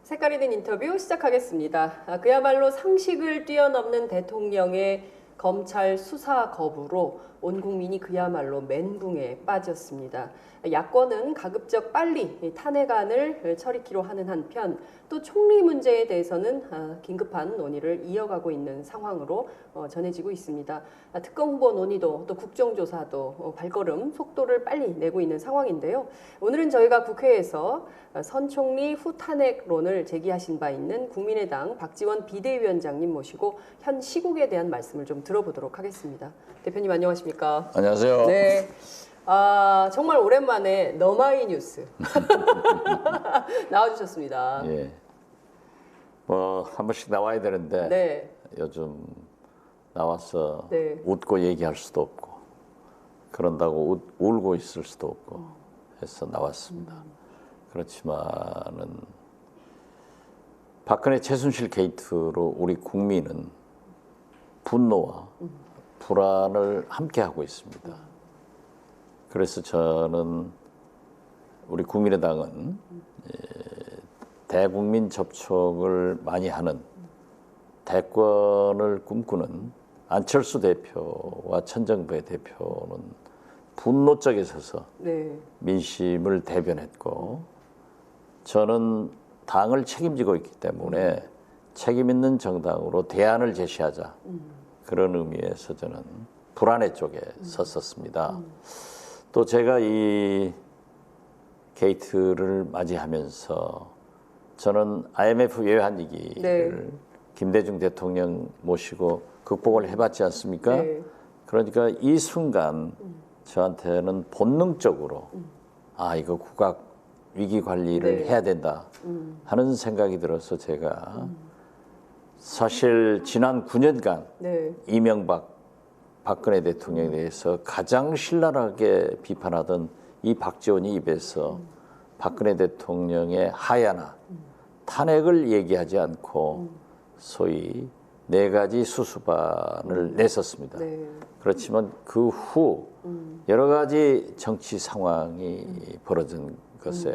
색깔이 된 인터뷰 시작하겠습니다. 그야말로 상식을 뛰어넘는 대통령의 검찰 수사 거부로 온 국민이 그야말로 멘붕에 빠졌습니다. 야권은 가급적 빨리 탄핵안을 처리키로 하는 한편 또 총리 문제에 대해서는 긴급한 논의를 이어가고 있는 상황으로 전해지고 있습니다. 특검 후보 논의도 또 국정조사도 발걸음 속도를 빨리 내고 있는 상황인데요. 오늘은 저희가 국회에서 선 총리 후 탄핵론을 제기하신 바 있는 국민의당 박지원 비대위원장님 모시고 현 시국에 대한 말씀을 좀 들어보도록 하겠습니다. 대표님 안녕하십니까? 안녕하세요. 네. 정말 오랜만에 너마이 뉴스 나와주셨습니다. 예. 뭐 한 번씩 나와야 되는데 네. 요즘 나와서 네. 웃고 얘기할 수도 없고 그런다고 울고 있을 수도 없고 해서 나왔습니다. 그렇지만은 박근혜 최순실 게이트로 우리 국민은 분노와 불안을 함께 하고 있습니다. 그래서 저는 우리 국민의당은 대국민 접촉을 많이 하는 대권을 꿈꾸는 안철수 대표와 천정배 대표는 분노 쪽에 서서 네. 민심을 대변했고 저는 당을 책임지고 있기 때문에 책임 있는 정당으로 대안을 제시하자 그런 의미에서 저는 불안해 쪽에 섰었습니다. 또 제가 이 게이트를 맞이하면서 저는 IMF 외환 위기를 네. 김대중 대통령 모시고 극복을 해봤지 않습니까? 네. 그러니까 이 순간 저한테는 본능적으로 이거 국가 위기 관리를 네. 해야 된다 하는 생각이 들어서 제가 사실 지난 9년간 네. 이명박 박근혜 대통령에 대해서 가장 신랄하게 비판하던 이 박지원이 입에서 박근혜 대통령의 하야나 탄핵을 얘기하지 않고 소위 4가지 수수반을 냈었습니다. 네. 그렇지만 그 후 여러 가지 정치 상황이 벌어진 것에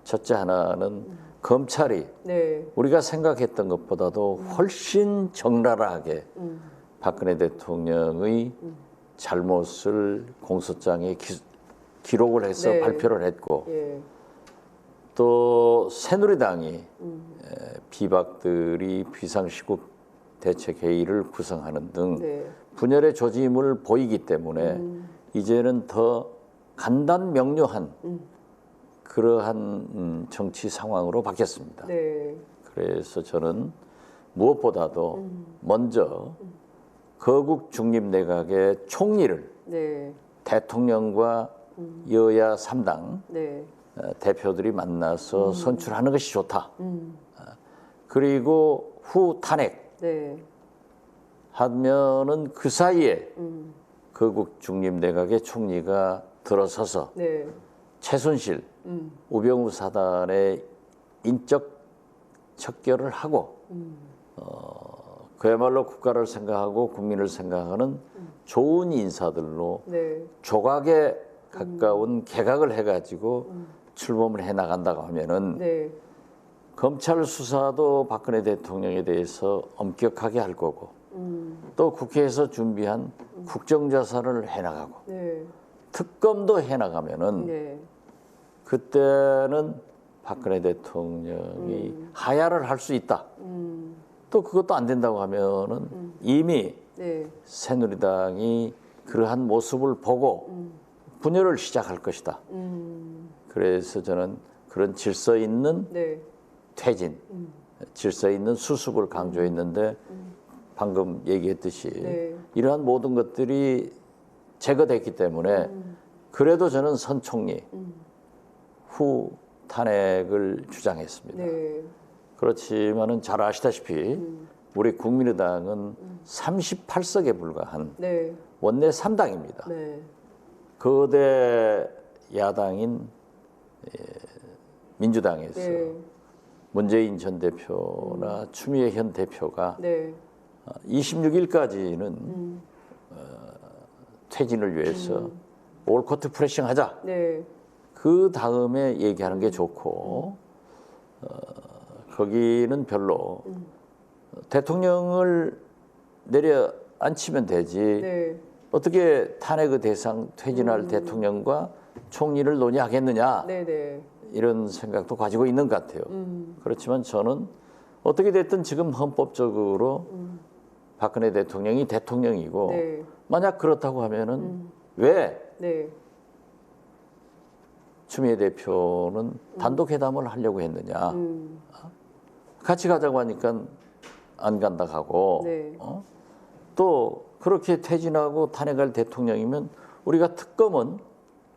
첫째 하나는 검찰이 네. 우리가 생각했던 것보다도 훨씬 적나라하게 박근혜 대통령의 잘못을 공소장에 기록을 해서 네. 발표를 했고 예. 또 새누리당이 비박들이 비상시국 대책회의를 구성하는 등 네. 분열의 조짐을 보이기 때문에 이제는 더 간단 명료한 그러한 정치 상황으로 바뀌었습니다. 네. 그래서 저는 무엇보다도 먼저 거국 중립 내각의 총리를 네. 대통령과 여야 3당 네. 대표들이 만나서 선출하는 것이 좋다. 그리고 후 탄핵 네. 하면은 그 사이에 거국 중립 내각의 총리가 들어서서 네. 최순실, 우병우 사단의 인적 척결을 하고 그야말로 국가를 생각하고 국민을 생각하는 좋은 인사들로 네. 조각에 가까운 개각을 해가지고 출범을 해나간다고 하면은 네. 검찰 수사도 박근혜 대통령에 대해서 엄격하게 할 거고 또 국회에서 준비한 국정조사를 해나가고 네. 특검도 해나가면은 네. 그때는 박근혜 대통령이 하야를 할 수 있다. 또 그것도 안 된다고 하면은 이미 네. 새누리당이 그러한 모습을 보고 분열을 시작할 것이다. 그래서 저는 그런 질서 있는 네. 퇴진, 질서 있는 수습을 강조했는데 방금 얘기했듯이 네. 이러한 모든 것들이 제거됐기 때문에 그래도 저는 선 총리 후 탄핵을 주장했습니다. 네. 그렇지만은 잘 아시다시피 우리 국민의당은 38석에 불과한 네. 원내 3당입니다. 네. 거대 야당인 민주당에서 네. 문재인 전 대표나 추미애 현 대표가 네. 26일까지는 퇴진을 위해서 올코트 프레싱하자. 네. 그 다음에 얘기하는 게 좋고 거기는 별로 대통령을 내려앉히면 되지 네. 어떻게 탄핵의 대상 퇴진할 대통령과 총리를 논의하겠느냐 네네. 이런 생각도 가지고 있는 것 같아요. 그렇지만 저는 어떻게 됐든 지금 헌법적으로 박근혜 대통령이 대통령이고 네. 만약 그렇다고 하면은 왜 네. 추미애 대표는 단독 회담을 하려고 했느냐? 같이 가자고 하니까 안 간다 하고 네. 또 그렇게 퇴진하고 탄핵할 대통령이면 우리가 특검은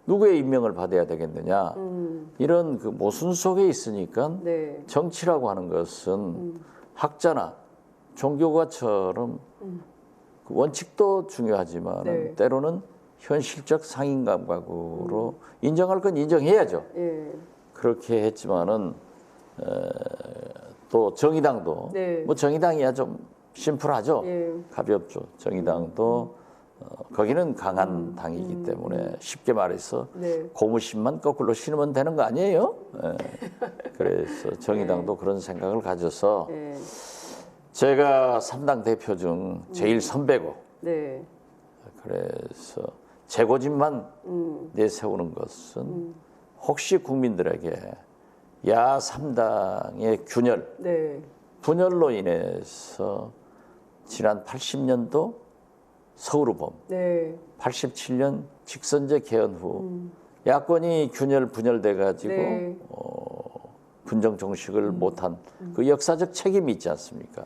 누구의 임명을 받아야 되겠느냐? 이런 그 모순 속에 있으니까 네. 정치라고 하는 것은 학자나 종교가처럼 그 원칙도 중요하지만 네. 때로는 현실적 상인 감각으로 인정할 건 인정해야죠. 예. 그렇게 했지만은 또 정의당도 네. 뭐 정의당이야 좀 심플하죠. 예. 가볍죠. 정의당도 거기는 강한 당이기 때문에 쉽게 말해서 네. 고무신만 거꾸로 신으면 되는 거 아니에요? 예. 그래서 정의당도 그런 생각을 가져서 예. 제가 3당 대표 중 제일 선배고 네. 그래서 재고집만 내세우는 것은 혹시 국민들에게 야 3당의 균열, 네. 분열로 인해서 지난 80년도 서울의범, 네. 87년 직선제 개헌 후 야권이 균열 분열돼 가지고 네. 군정 종식을 못한 그 역사적 책임이 있지 않습니까?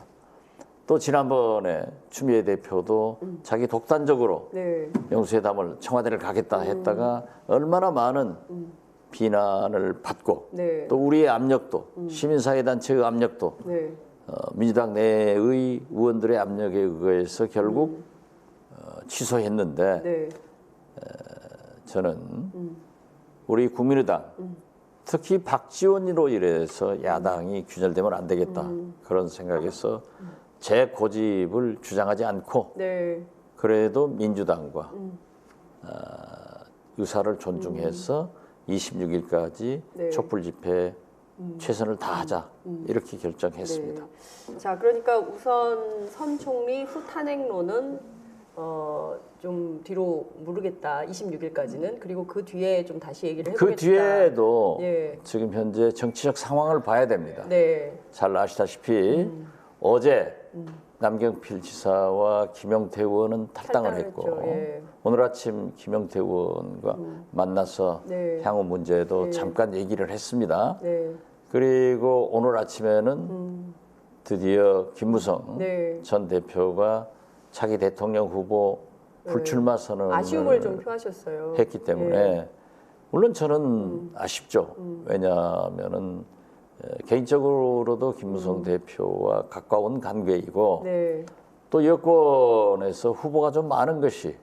또 지난번에 추미애 대표도 자기 독단적으로 네. 영수회담을 청와대를 가겠다 했다가 얼마나 많은 비난을 받고 네. 또 우리의 압력도 시민사회단체의 압력도 네. 민주당 내의 의원들의 압력에 의해서 결국 취소했는데 네. 저는 우리 국민의당 특히 박지원으로 인해서 야당이 균열되면 안 되겠다 그런 생각에서 제 고집을 주장하지 않고 네. 그래도 민주당과 의사를 존중해서 26일까지 네. 촛불 집회 최선을 다하자 이렇게 결정했습니다. 네. 자, 그러니까 우선 선 총리 후 탄핵론은 좀 뒤로 무르겠다. 26일까지는. 그리고 그 뒤에 좀 다시 얘기를 해보겠다. 그 뒤에도 예. 지금 현재 정치적 상황을 봐야 됩니다. 네. 잘 아시다시피 어제 남경필 지사와 김영태 의원은 탈당을 했고 탈당했죠. 예. 오늘 아침 김영태 의원과 만나서 네. 향후 문제도 네. 잠깐 얘기를 했습니다. 네. 그리고 오늘 아침에는 드디어 김무성 네. 전 대표가 차기 대통령 후보 불출마 선언을 아쉬움을 좀 표하셨어요. 했기 때문에 예. 물론 저는 아쉽죠. 왜냐하면은 개인적으로도 김무성 대표와 가까운 관계이고 네. 또 여권에서 후보가 좀 많은 것이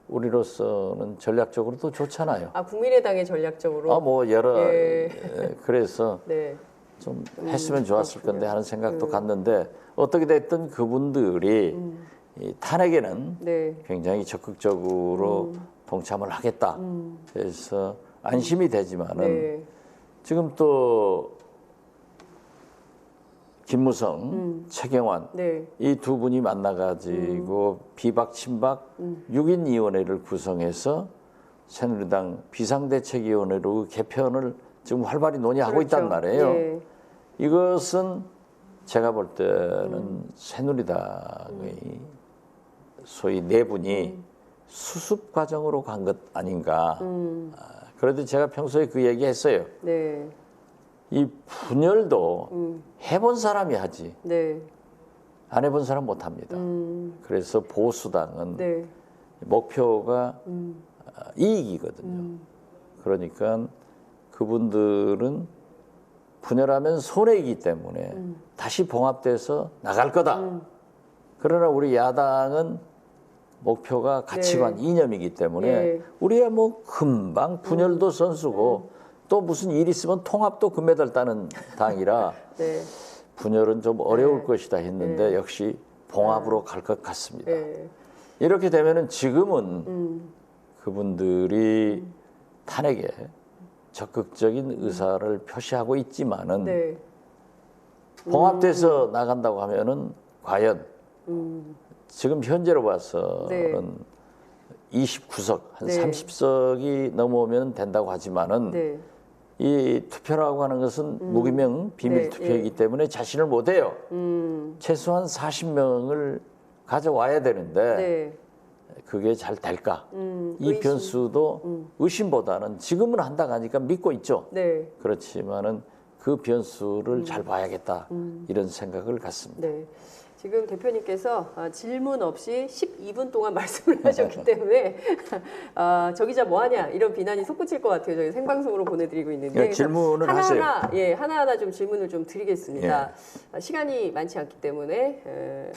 우리로서는 전략적으로도 좋잖아요. 아, 국민의당의 전략적으로. 아 뭐 여러 예. 그래서 네. 좀 했으면 좋았을 그렇군요. 건데 하는 생각도 갔는데 어떻게 됐든 그분들이 이 탄핵에는 네. 굉장히 적극적으로 동참을 하겠다. 그래서 안심이 되지만은 네. 지금 또 김무성, 최경환 네. 이 두 분이 만나가지고 비박 친박 6인 위원회를 구성해서 새누리당 비상대책위원회로 개편을 지금 활발히 논의하고 그렇죠. 있단 말이에요. 예. 이것은 제가 볼 때는 새누리당의 소위 내분이 수습 과정으로 간 것 아닌가. 그래도 제가 평소에 그 얘기했어요. 네. 이 분열도 해본 사람이 하지 네. 안 해본 사람 못합니다. 그래서 보수당은 네. 목표가 이익이거든요. 그러니까 그분들은 분열하면 손해이기 때문에 다시 봉합돼서 나갈 거다. 그러나 우리 야당은 목표가 가치관, 네. 이념이기 때문에 네. 우리야 뭐 금방 분열도 선수고 또 무슨 일 있으면 통합도 금메달 따는 당이라 네. 분열은 좀 어려울 네. 것이다 했는데 네. 역시 봉합으로 갈 것 같습니다. 네. 이렇게 되면은 지금은 그분들이 탄핵에 적극적인 의사를 표시하고 있지만은 네. 봉합돼서 나간다고 하면은 과연 지금 현재로 봐서는 네. 29석, 한 네. 30석이 넘어오면 된다고 하지만은 네. 이 투표라고 하는 것은 무기명 비밀 네, 투표이기 때문에 자신을 못 해요. 최소한 40명을 가져와야 되는데 네. 그게 잘 될까? 이 의심. 변수도 의심보다는 지금은 한다고 하니까 믿고 있죠. 네. 그렇지만은 그 변수를 잘 봐야겠다 이런 생각을 갖습니다. 네. 지금 대표님께서 질문 없이 12분 동안 말씀을 하셨기 때문에 저 기자 뭐하냐 이런 비난이 솟구칠 것 같아요. 저희 생방송으로 보내드리고 있는데 예, 질문을 하나하나 예, 하나하나 좀 질문을 좀 드리겠습니다. 시간이 많지 않기 때문에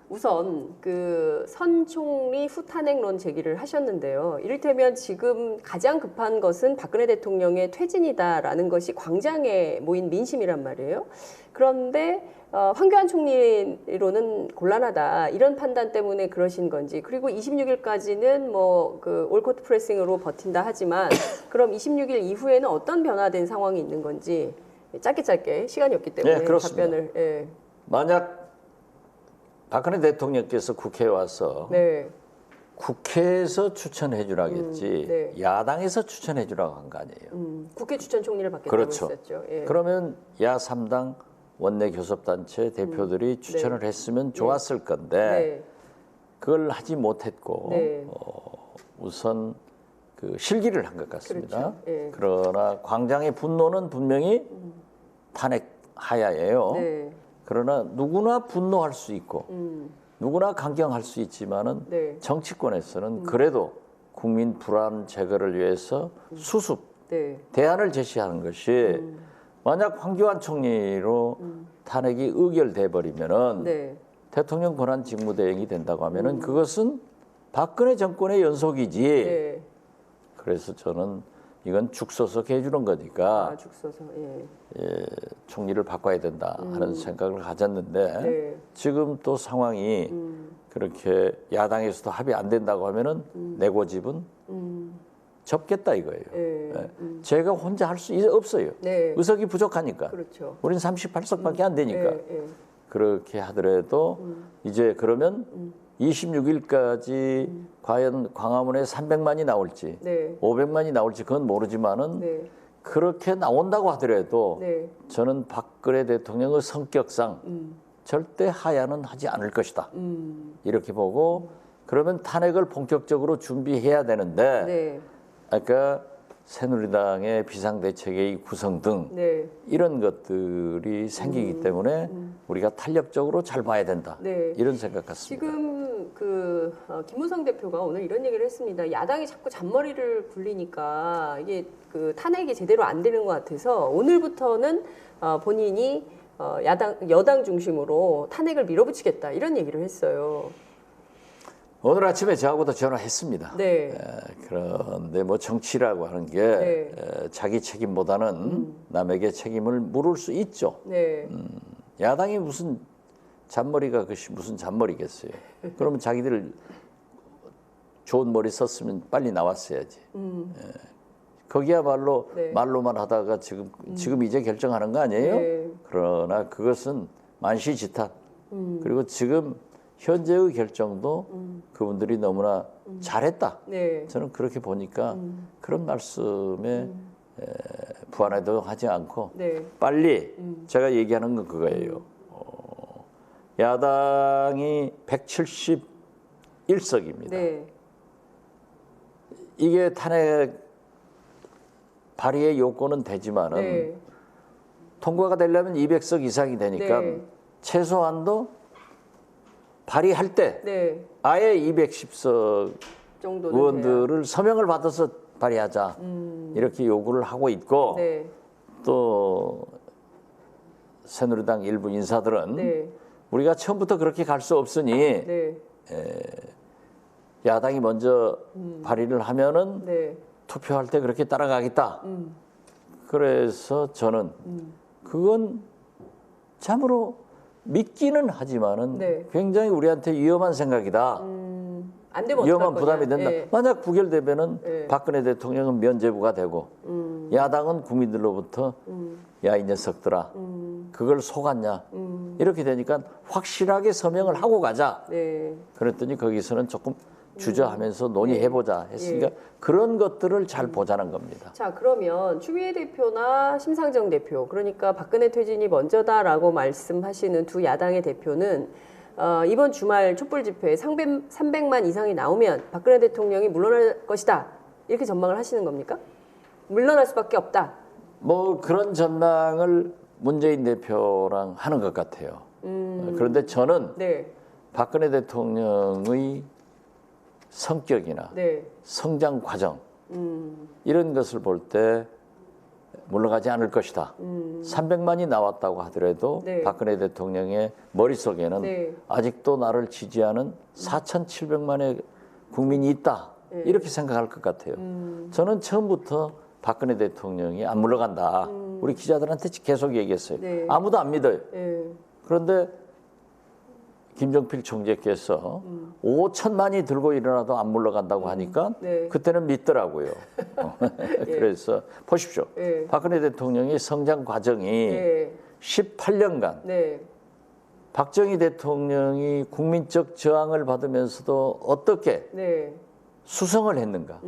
우선 그 선 총리 후탄핵론 제기를 하셨는데요. 이를테면 지금 가장 급한 것은 박근혜 대통령의 퇴진이다라는 것이 광장에 모인 민심이란 말이에요. 그런데 황교안 총리로는 곤란하다 이런 판단 때문에 그러신 건지, 그리고 26일까지는 뭐 그 올코트 프레싱으로 버틴다 하지만 그럼 26일 이후에는 어떤 변화된 상황이 있는 건지 짧게 시간이 없기 때문에 그렇습니다. 답변을 만약 박근혜 대통령께서 국회에 와서 네. 국회에서 추천해 주라겠지 네. 야당에서 추천해 주라고 한 거 아니에요. 국회 추천 총리를 받겠다고 그렇죠. 했었죠. 예. 그러면 야 3당 원내 교섭단체 대표들이 추천을 했으면 좋았을 건데 네. 그걸 하지 못했고 네. 우선 그 실기를 한 것 같습니다. 그렇죠. 예. 그러나 광장의 분노는 분명히 탄핵 하야예요. 네. 그러나 누구나 분노할 수 있고 누구나 강경할 수 있지만은 네. 정치권에서는 그래도 국민 불안 제거를 위해서 수습 네. 대안을 제시하는 것이 만약 황교안 총리로 탄핵이 의결돼 버리면은 네. 대통령 권한 직무대행이 된다고 하면은 그것은 박근혜 정권의 연속이지. 네. 그래서 저는 이건 죽서서 해주는 거니까 죽 써서. 예. 총리를 바꿔야 된다 하는 생각을 가졌는데 네. 지금 또 상황이 그렇게 야당에서도 합의 안 된다고 하면은 내 고집은 접겠다 이거예요. 예. 제가 혼자 할 수 없어요. 네. 의석이 부족하니까. 그렇죠. 우린 38석밖에 안 되니까. 예. 그렇게 하더라도 이제 그러면 26일까지 과연 광화문에 300만이 나올지 네. 500만이 나올지 그건 모르지만은 네. 그렇게 나온다고 하더라도 네. 저는 박근혜 대통령의 성격상 절대 하야는 하지 않을 것이다. 이렇게 보고 그러면 탄핵을 본격적으로 준비해야 되는데 네. 아까 새누리당의 비상대책의 구성 등 네. 이런 것들이 생기기 때문에 우리가 탄력적으로 잘 봐야 된다. 네. 이런 생각 같습니다. 지금 그 김무성 대표가 오늘 이런 얘기를 했습니다. 야당이 자꾸 잔머리를 굴리니까 이게 그 탄핵이 제대로 안 되는 것 같아서 오늘부터는 본인이 여당 중심으로 탄핵을 밀어붙이겠다 이런 얘기를 했어요. 오늘 아침에 저하고도 전화했습니다. 네. 그런데 뭐 정치라고 하는 게 네. 자기 책임보다는 남에게 책임을 물을 수 있죠. 네. 야당이 무슨 잔머리가 그것이 무슨 잔머리겠어요. 그러면 자기들 좋은 머리 썼으면 빨리 나왔어야지. 거기야말로 네. 말로만 하다가 지금 이제 결정하는 거 아니에요? 네. 그러나 그것은 만시지탄. 그리고 지금 현재의 결정도 그분들이 너무나 잘했다. 네. 저는 그렇게 보니까 그런 말씀에 부안해도 하지 않고 네. 빨리 제가 얘기하는 건 그거예요. 야당이 171석입니다. 네. 이게 탄핵 발의의 요건은 되지만은 네. 통과가 되려면 200석 이상이 되니까 네. 최소한도 발의할 때 네. 아예 210석 정도는 의원들을 서명을 받아서 발의하자 이렇게 요구를 하고 있고 네. 또 새누리당 일부 인사들은 네. 우리가 처음부터 그렇게 갈 수 없으니 네. 야당이 먼저 발의를 하면은 네. 투표할 때 그렇게 따라가겠다. 그래서 저는 그건 참으로 믿기는 하지만은 네. 굉장히 우리한테 위험한 생각이다. 안 되면 위험한 어떡할 부담이 거냐. 된다. 예. 만약 부결되면은 예. 박근혜 대통령은 면죄부가 되고 야당은 국민들로부터 야 이 녀석들아 그걸 속았냐. 이렇게 되니까 확실하게 서명을 하고 가자. 네. 그랬더니 거기서는 조금 주저하면서 논의해보자 했으니까 그런 것들을 잘 보자는 겁니다. 자, 그러면 추미애 대표나 심상정 대표, 그러니까 박근혜 퇴진이 먼저다라고 말씀하시는 두 야당의 대표는 이번 주말 촛불 집회에 300만 이상이 나오면 박근혜 대통령이 물러날 것이다. 이렇게 전망을 하시는 겁니까? 물러날 수밖에 없다. 뭐 그런 전망을 문재인 대표랑 하는 것 같아요. 그런데 저는 네. 박근혜 대통령의 성격이나 네. 성장 과정 이런 것을 볼 때 물러가지 않을 것이다. 300만이 나왔다고 하더라도 네. 박근혜 대통령의 머릿속에는 네. 아직도 나를 지지하는 4,700만의 국민이 있다. 네. 이렇게 생각할 것 같아요. 저는 처음부터 박근혜 대통령이 안 물러간다. 우리 기자들한테 계속 얘기했어요. 네. 아무도 안 믿어요. 네. 그런데 김종필 총재께서 5천만이 들고 일어나도 안 물러간다고 하니까 네. 그때는 믿더라고요. 그래서 보십시오. 네. 박근혜 대통령의 성장 과정이 네. 18년간 네. 박정희 대통령이 국민적 저항을 받으면서도 어떻게 네. 수성을 했는가.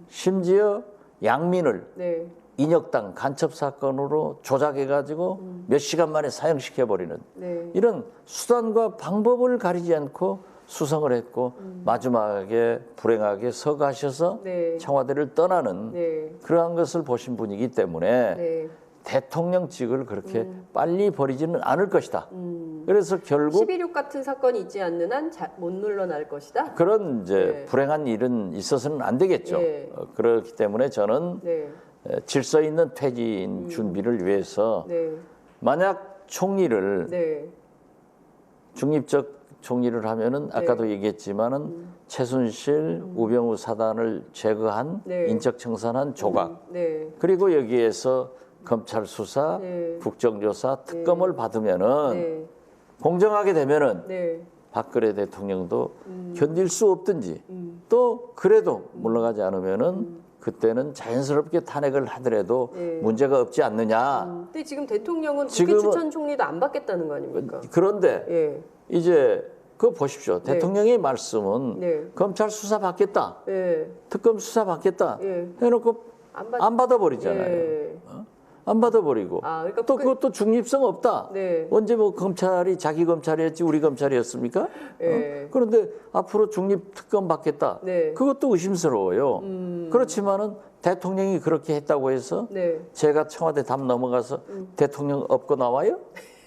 심지어 양민을 네. 인혁당 간첩 사건으로 조작해가지고 몇 시간 만에 사형시켜버리는 네. 이런 수단과 방법을 가리지 않고 수성을 했고 마지막에 불행하게 서가셔서 네. 청와대를 떠나는 네. 그러한 것을 보신 분이기 때문에 네. 대통령직을 그렇게 빨리 버리지는 않을 것이다. 그래서 결국 11.6 같은 사건이 있지 않는 한 못 물러날 것이다. 그런 이제 네. 불행한 일은 있어서는 안 되겠죠. 네. 그렇기 때문에 저는 네. 질서 있는 퇴진 준비를 위해서 네. 만약 총리를 네. 중립적 총리를 하면은 아까도 얘기했지만은 최순실, 우병우 사단을 제거한 네. 인적 청산한 조각 네. 그리고 여기에서 검찰 수사, 네. 국정조사, 특검을 받으면은 네. 공정하게 되면은 네. 박근혜 대통령도 견딜 수 없든지 또 그래도 물러가지 않으면은 그때는 자연스럽게 탄핵을 하더라도 네. 문제가 없지 않느냐. 근데 지금 대통령은 국회 지금은- 추천 총리도 안 받겠다는 거 아닙니까? 그런데 예. 이제 그거 보십시오. 네. 대통령의 말씀은 네. 검찰 수사 받겠다, 예. 특검 수사 받겠다 예. 해놓고 안 받. 안 받아버리잖아요. 예. 안 받아버리고 아, 그러니까 또 그것도 중립성 없다. 네. 언제 뭐 검찰이 자기 검찰이었지 우리 검찰이었습니까? 예. 그런데 앞으로 중립 특검 받겠다. 네. 그것도 의심스러워요. 그렇지만은 대통령이 그렇게 했다고 해서 네. 제가 청와대 답 넘어가서 대통령 업고 나와요?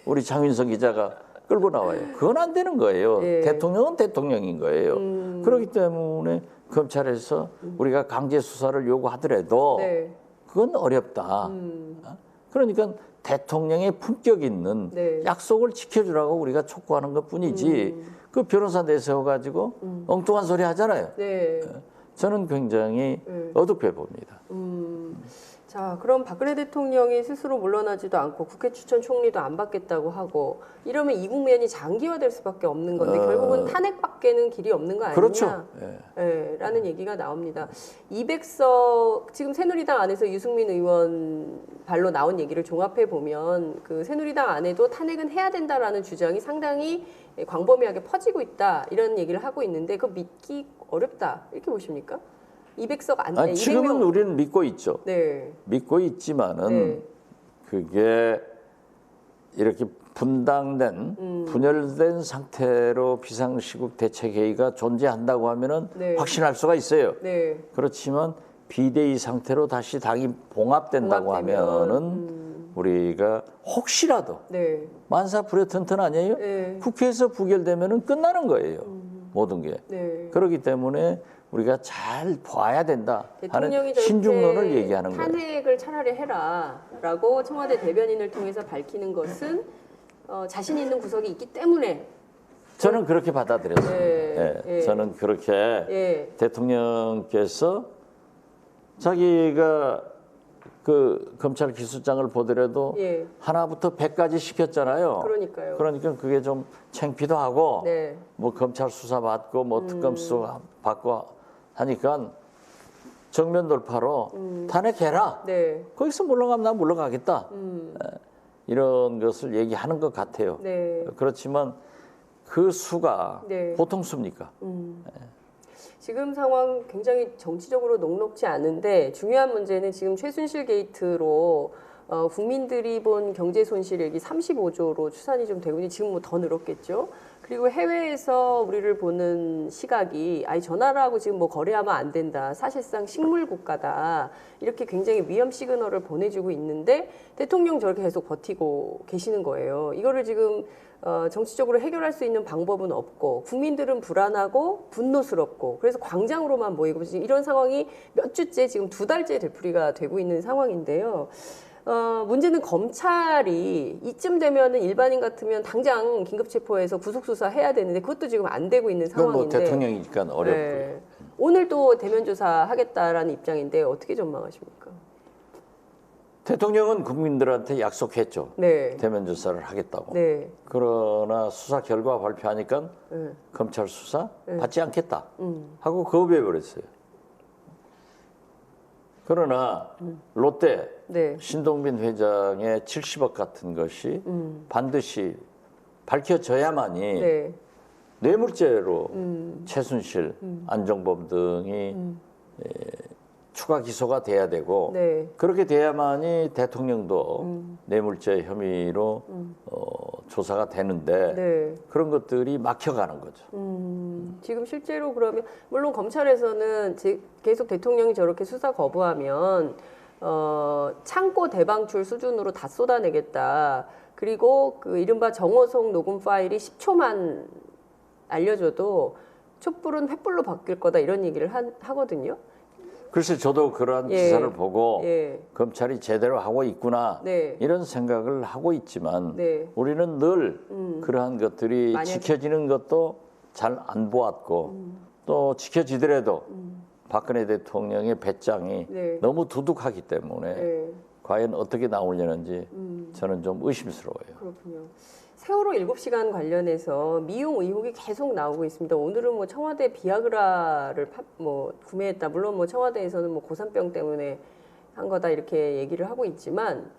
우리 장윤성 기자가 끌고 나와요. 그건 안 되는 거예요. 예. 대통령은 대통령인 거예요. 그렇기 때문에 검찰에서 우리가 강제 수사를 요구하더라도 네. 그건 어렵다. 그러니까 대통령의 품격 있는 네. 약속을 지켜주라고 우리가 촉구하는 것뿐이지 그 변호사 내세워가지고 엉뚱한 소리 하잖아요. 네. 저는 굉장히 어둡게 봅니다. 자, 그럼 박근혜 대통령이 스스로 물러나지도 않고 국회 추천 총리도 안 받겠다고 하고 이러면 이 국면이 장기화될 수밖에 없는 건데 결국은 탄핵밖에는 길이 없는 거 아니냐? 그렇죠. 예, 라는 얘기가 나옵니다. 200석 지금 새누리당 안에서 유승민 의원 발로 나온 얘기를 종합해 보면 그 새누리당 안에도 탄핵은 해야 된다라는 주장이 상당히 광범위하게 퍼지고 있다 이런 얘기를 하고 있는데 그거 믿기 어렵다 이렇게 보십니까? 200석 안에 지금은 200명. 우리는 믿고 있죠. 네. 믿고 있지만은 네. 그게 이렇게 분당된 분열된 상태로 비상시국 대책회의가 존재한다고 하면은 네. 확신할 수가 있어요. 네. 그렇지만 비대위 상태로 다시 당이 봉합된다고 봉합되면, 하면은 우리가 혹시라도 네. 만사 불회튼튼 아니에요? 네. 국회에서 부결되면은 끝나는 거예요. 모든 게. 네. 그렇기 때문에 우리가 잘 봐야 된다 하는 대통령이 신중론을 얘기하는 거예요. 탄핵을 차라리 해라라고 청와대 대변인을 통해서 밝히는 것은 자신 있는 구석이 있기 때문에 저는 그렇게 받아들였어요. 예, 예. 저는 그렇게 예. 대통령께서 자기가 그 검찰 기수장을 보더라도 예. 하나부터 100까지 시켰잖아요. 그러니까요. 그러니까 그게 좀 창피도 하고 네. 뭐 검찰 수사 받고 뭐 특검 수사 받고 하니까 정면 돌파로 탄핵해라. 네. 거기서 물러가면 나 물러가겠다. 이런 것을 얘기하는 것 같아요. 네. 그렇지만 그 수가 네. 보통 수입니까? 지금 상황 굉장히 정치적으로 녹록지 않은데 중요한 문제는 지금 최순실 게이트로 국민들이 본 경제 손실액이 35조로 추산이 좀 되고 있는데 지금 뭐 더 늘었겠죠. 그리고 해외에서 우리를 보는 시각이 아니 저 나라하고 지금 뭐 거래하면 안 된다. 사실상 식물 국가다. 이렇게 굉장히 위험 시그널을 보내주고 있는데 대통령 저렇게 계속 버티고 계시는 거예요. 이거를 지금 정치적으로 해결할 수 있는 방법은 없고 국민들은 불안하고 분노스럽고 그래서 광장으로만 모이고 지금 이런 상황이 몇 주째 지금 2달째 되풀이가 되고 있는 상황인데요. 문제는 검찰이 이쯤 되면은 일반인 같으면 당장 긴급 체포해서 구속 수사해야 되는데 그것도 지금 안 되고 있는 그건 뭐 상황인데. 대통령이니까 어렵고요. 네. 오늘 또 대면 조사하겠다라는 입장인데 어떻게 전망하십니까? 대통령은 국민들한테 약속했죠. 네. 대면 조사를 하겠다고. 네. 그러나 수사 결과 발표하니까 네. 검찰 수사 네. 받지 않겠다 하고 거부해 버렸어요. 그러나 롯데 네. 신동빈 회장의 70억 같은 것이 반드시 밝혀져야만이 네. 뇌물죄로 최순실, 안종범 등이 추가 기소가 돼야 되고 네. 그렇게 돼야만이 대통령도 뇌물죄 혐의로 조사가 되는데 네. 그런 것들이 막혀가는 거죠. 지금 실제로 그러면 물론 검찰에서는 계속 대통령이 저렇게 수사 거부하면 창고 대방출 수준으로 다 쏟아내겠다. 그리고 그 이른바 정호성 녹음 파일이 10초만 알려줘도 촛불은 횃불로 바뀔 거다 이런 얘기를 하거든요. 글쎄 저도 그러한 예. 기사를 보고 예. 검찰이 제대로 하고 있구나 네. 이런 생각을 하고 있지만 네. 우리는 늘 그러한 것들이 만약에. 지켜지는 것도 잘 안 보았고 또 지켜지더라도 박근혜 대통령의 배짱이 네. 너무 두둑하기 때문에 네. 과연 어떻게 나오려는지 저는 좀 의심스러워요. 그렇군요. 세월호 7시간 관련해서 미용 의혹이 계속 나오고 있습니다. 오늘은 뭐 청와대 비아그라를 구매했다. 물론 뭐 청와대에서는 뭐 고산병 때문에 한 거다 이렇게 얘기를 하고 있지만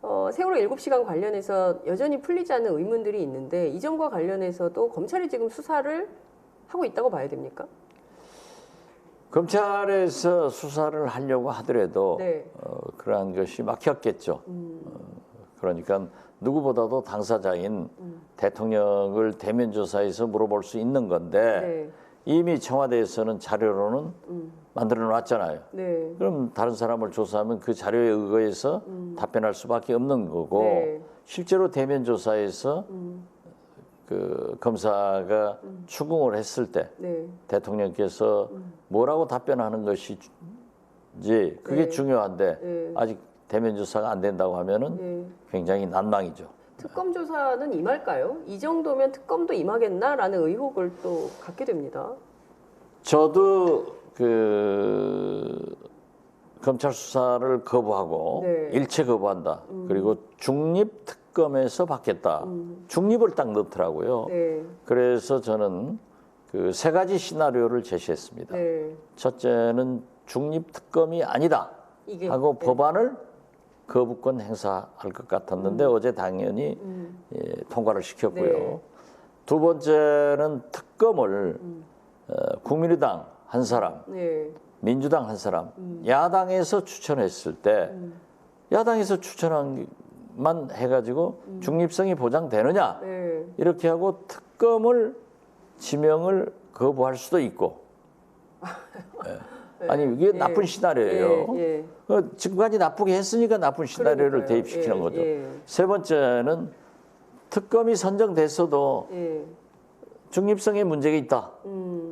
세월호 7시간 관련해서 여전히 풀리지 않는 의문들이 있는데 이 점과 관련해서도 검찰이 지금 수사를 하고 있다고 봐야 됩니까? 검찰에서 수사를 하려고 하더라도 네. 그러한 것이 막혔겠죠. 그러니까 누구보다도 당사자인 대통령을 대면 조사에서 물어볼 수 있는 건데 네. 이미 청와대에서는 자료로는 만들어 놨잖아요. 네. 그럼 다른 사람을 조사하면 그 자료에 의거해서 답변할 수밖에 없는 거고 네. 실제로 대면 조사에서 그 검사가 추궁을 했을 때 네. 대통령께서 뭐라고 답변하는 것이지 그게 네. 중요한데 네. 아직 대면 조사가 안 된다고 하면은 네. 굉장히 난망이죠. 특검 조사는 임할까요? 이 정도면 특검도 임하겠나라는 의혹을 또 갖게 됩니다. 저도 그 검찰 수사를 거부하고 네. 일체 거부한다. 그리고 중립 특검에서 받겠다. 중립을 딱 넣더라고요. 네. 그래서 저는 그 세 가지 시나리오를 제시했습니다. 네. 첫째는 중립 특검이 아니다 이게 하고 네. 법안을 거부권 행사할 것 같았는데 어제 당연히 통과를 시켰고요. 네. 두 번째는 특검을 국민의당 한 사람, 네. 민주당 한 사람, 야당에서 추천했을 때 야당에서 추천한만 해가지고 중립성이 보장되느냐 네. 이렇게 하고 특검을 지명을 거부할 수도 있고 아니 이게 예. 나쁜 시나리오예요. 예. 지금까지 나쁘게 했으니까 나쁜 시나리오를 그러니까요. 대입시키는 예. 거죠. 예. 세 번째는 특검이 선정됐어도 예. 중립성에 문제가 있다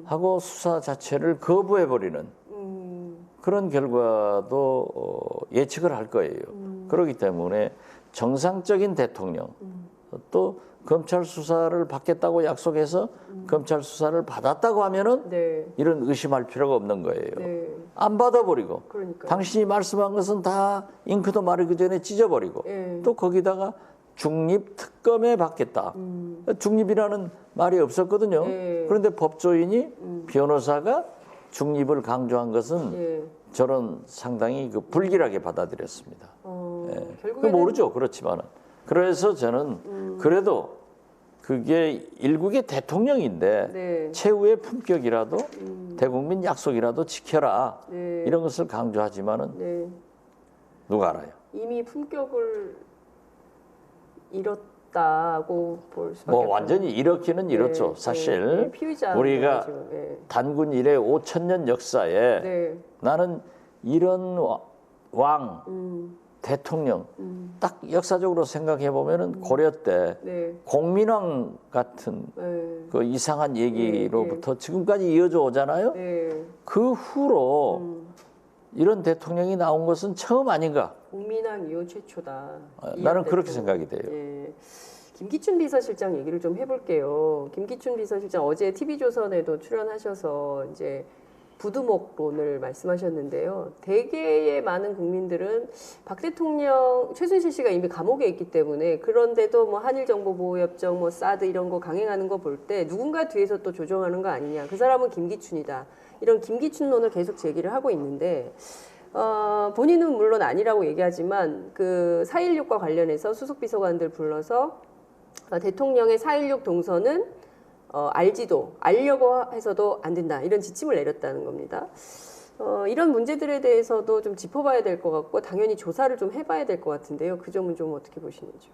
하고 수사 자체를 거부해버리는 그런 결과도 예측을 할 거예요. 그렇기 때문에 정상적인 대통령 또 검찰 수사를 받겠다고 약속해서 검찰 수사를 받았다고 하면은 네. 이런 의심할 필요가 없는 거예요. 네. 안 받아버리고 그러니까요. 당신이 말씀한 것은 다 잉크도 마르기 전에 찢어버리고 예. 또 거기다가 중립 특검에 받겠다. 중립이라는 말이 없었거든요. 예. 그런데 법조인이 변호사가 중립을 강조한 것은 예. 저는 상당히 그 불길하게 받아들였습니다. 그 결국에는 모르죠. 그렇지만은 그래서 저는 그래도 그게 일국의 대통령인데 네. 최후의 품격이라도 대국민 약속이라도 지켜라. 네. 이런 것을 강조하지만은 네. 누가 알아요? 이미 품격을 잃었다고 볼 수밖에 뭐 없죠. 완전히 잃었기는 잃었죠. 네, 사실 네, 피의자 우리가 지금, 네. 단군 이래 5,000년 역사에 네. 나는 이런 왕 대통령 딱 역사적으로 생각해 보면은 고려 때 네. 공민왕 같은 네. 그 이상한 얘기로부터 지금까지 이어져 오잖아요. 네. 그 후로 이런 대통령이 나온 것은 처음 아닌가? 국민왕 이후 최초다. 나는 그렇게 생각이 돼요. 예. 김기춘 비서실장 얘기를 좀 해볼게요. 김기춘 비서실장 어제 TV조선에도 출연하셔서 이제 부두목론을 말씀하셨는데요. 대개의 많은 국민들은 박 대통령 최순실 씨가 이미 감옥에 있기 때문에 그런데도 뭐 한일정보보호협정, 뭐 사드 이런 거 강행하는 거 볼 때 누군가 뒤에서 또 조종하는 거 아니냐. 그 사람은 김기춘이다. 이런 김기춘론을 계속 제기를 하고 있는데 본인은 물론 아니라고 얘기하지만 그 4.16과 관련해서 수석비서관들 불러서 대통령의 4.16 동선은 알려고 해서도 안 된다. 이런 지침을 내렸다는 겁니다. 이런 문제들에 대해서도 좀 짚어봐야 될 것 같고 당연히 조사를 좀 해봐야 될 것 같은데요. 그 점은 좀 어떻게 보시는지요?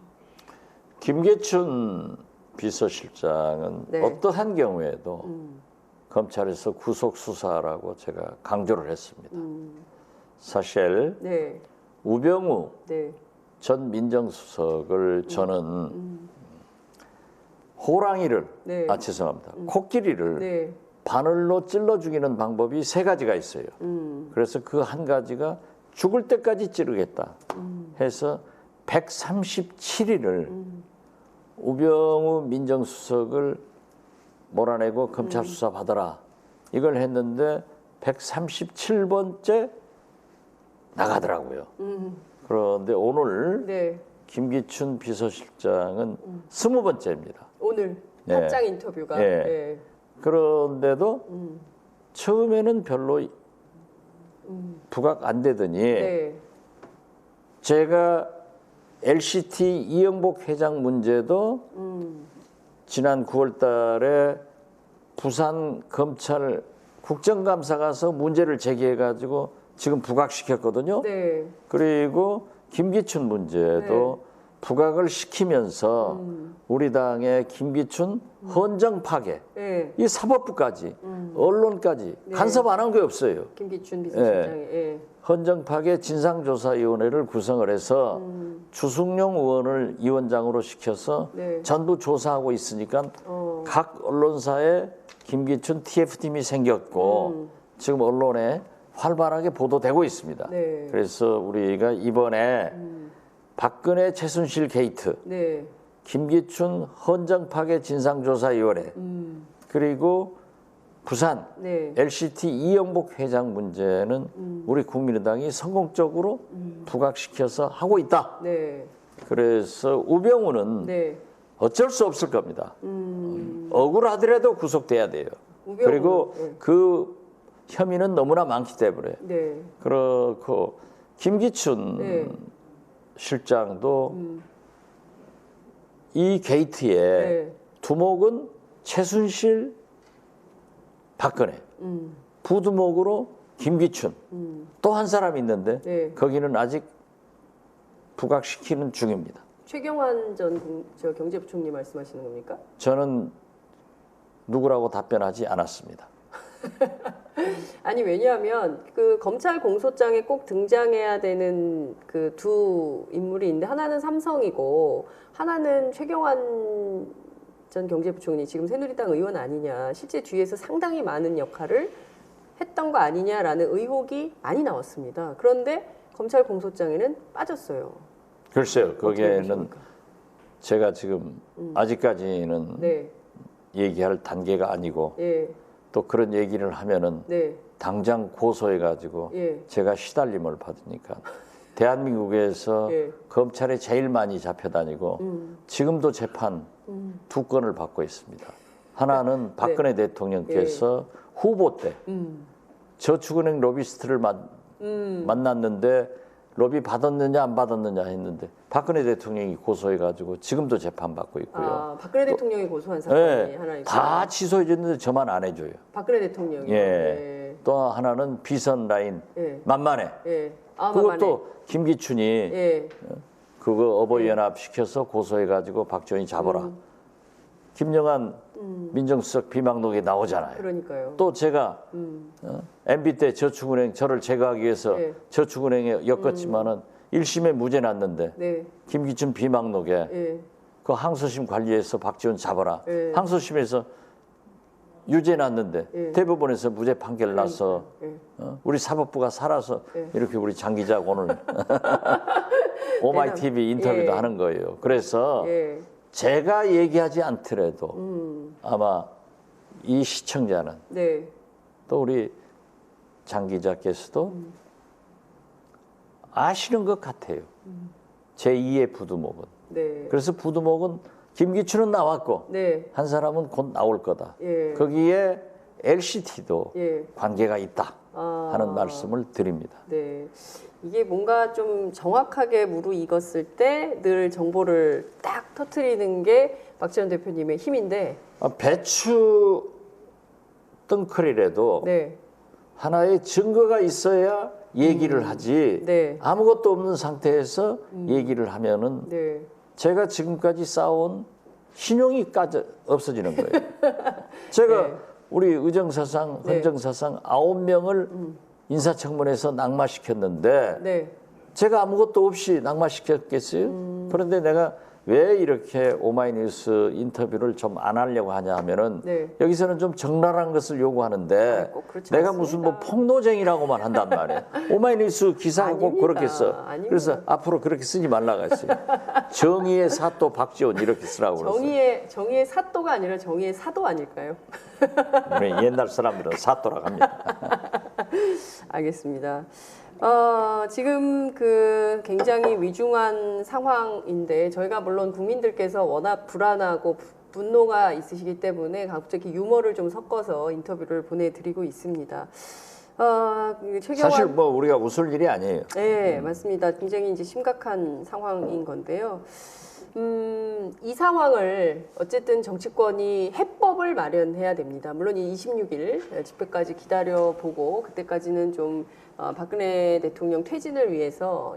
김계춘 비서실장은 네. 어떠한 경우에도 검찰에서 구속 수사라고 제가 강조를 했습니다. 사실 네. 우병우 네. 전 민정수석을 저는 호랑이를 네. 죄송합니다. 코끼리를 네. 바늘로 찔러 죽이는 방법이 세 가지가 있어요. 그래서 그 한 가지가 죽을 때까지 찌르겠다 해서 137일을 우병우 민정수석을 몰아내고 검찰 수사 받아라 이걸 했는데 137번째 나가더라고요. 그런데 오늘 네. 김기춘 비서실장은 20번째입니다. 오늘 네. 팟짱 인터뷰가 네. 네. 그런데도 처음에는 별로 부각 안 되더니 네. 제가 LCT 이영복 회장 문제도 지난 9월 달에 부산 검찰 국정감사 가서 문제를 제기해 가지고 지금 부각시켰거든요. 네. 그리고 김기춘 문제도 부각을 시키면서 우리 당의 김기춘 헌정 파괴 네. 이 사법부까지 언론까지 네. 간섭 안 한 게 없어요. 김기춘 비서실장이 예. 헌정 파괴 진상조사위원회를 구성을 해서 주승용 의원을 위원장으로 시켜서 네. 전부 조사하고 있으니까 각 언론사에 김기춘 TF팀이 생겼고 지금 언론에 활발하게 보도되고 있습니다. 네. 그래서 우리가 이번에 박근혜 최순실 게이트, 네. 김기춘 헌정 파괴 진상조사위원회, 그리고 부산 네. LCT 이영복 회장 문제는 우리 국민의당이 성공적으로 부각시켜서 하고 있다. 네. 그래서 우병우는 네. 어쩔 수 없을 겁니다. 억울하더라도 구속돼야 돼요. 우병우는, 그리고 네. 그 혐의는 너무나 많기 때문에 네. 그렇고 김기춘 네. 실장도 이 게이트에 네. 두목은 최순실, 박근혜, 부두목으로 김기춘 또 한 사람 있는데 네. 거기는 아직 부각시키는 중입니다. 최경환 저 경제부총리 말씀하시는 겁니까? 저는 누구라고 답변하지 않았습니다. 아니 왜냐하면 그 검찰 공소장에 꼭 등장해야 되는 그 두 인물이 있는데 하나는 삼성이고 하나는 최경환 전 경제부총리 지금 새누리당 의원 아니냐 실제 뒤에서 상당히 많은 역할을 했던 거 아니냐라는 의혹이 많이 나왔습니다. 그런데 검찰 공소장에는 빠졌어요. 글쎄요, 어떻게 거기에는 보십니까? 제가 지금 아직까지는 네, 얘기할 단계가 아니고 예, 또 그런 얘기를 하면은 네, 당장 고소해가지고 예. 제가 시달림을 받으니까 대한민국에서 예. 검찰에 제일 많이 잡혀다니고 지금도 재판 두 건을 받고 있습니다. 하나는 박근혜 대통령께서 후보 때 저축은행 로비스트를 만났는데 로비 받았느냐 안 받았느냐 했는데 박근혜 대통령이 고소해가지고 지금도 재판받고 있고요. 아, 박근혜 대통령이 고소한 사건이 네, 하나 있고 다 취소해줬는데 저만 안 해줘요. 박근혜 대통령이 예. 또 하나는 비선 라인 예. 만만해. 예. 아, 그것도 김기춘이 예. 그거 어버이연합 시켜서 고소해가지고 박지원이 잡아라. 김영한 민정수석 비망록에 나오잖아요. 그러니까요. 또 제가 MB 때 저축은행 저를 제거하기 위해서 예. 저축은행에 엮었지만은 1심에 무죄 났는데 네. 김기춘 비망록에 예. 그 항소심 관리해서 박지원 잡아라. 예. 항소심에서 유죄 났는데 예. 대법원에서 무죄 판결 나서 예. 우리 사법부가 살아서 예. 이렇게 우리 장 기자가 오늘 오마이 TV 인터뷰도 예. 하는 거예요. 그래서 예. 제가 얘기하지 않더라도 아마 이 시청자는 네. 또 우리 장 기자께서도 아시는 것 같아요. 제2의 부두목은. 네. 그래서 부두목은 김기춘은 나왔고 네. 한 사람은 곧 나올 거다. 예. 거기에 LCT도 예. 관계가 있다 아. 하는 말씀을 드립니다. 네. 이게 뭔가 좀 정확하게 무르익었을 때 늘 정보를 딱 터트리는 게 박지원 대표님의 힘인데. 배추 덩크리라도 네. 하나의 증거가 있어야 얘기를 하지 네. 아무것도 없는 상태에서 얘기를 하면은 네. 제가 지금까지 쌓아온 신용이 없어지는 거예요. 제가 네. 우리 의정사상, 네. 헌정사상 9명을 인사청문회에서 낙마시켰는데 네. 제가 아무것도 없이 낙마시켰겠어요? 그런데 내가 왜 이렇게 오마이뉴스 인터뷰를 좀 안 하려고 하냐 하면은 네. 여기서는 좀 적나라한 것을 요구하는데 꼭 그렇지 내가 않습니다. 무슨 뭐 폭로쟁이라고만 한단 말이에요. 오마이뉴스 기사가 꼭 아닙니다. 그렇게 써. 아닙니다. 그래서 앞으로 그렇게 쓰지 말라고 했어요. 정의의 사또 박지원 이렇게 쓰라고 그랬어요. 정의의 사또가 아니라 정의의 사도 아닐까요? 우리 옛날 사람들은 사또라고 합니다. 알겠습니다. 지금 굉장히 위중한 상황인데 저희가 물론 국민들께서 워낙 불안하고 분노가 있으시기 때문에 갑자기 유머를 좀 섞어서 인터뷰를 보내드리고 있습니다. 최경환 사실 뭐 우리가 웃을 일이 아니에요. 네, 맞습니다. 굉장히 이제 심각한 상황인 건데요. 이 상황을 어쨌든 정치권이 해법을 마련해야 됩니다. 물론 이 26일 집회까지 기다려보고 그때까지는 좀 박근혜 대통령 퇴진을 위해서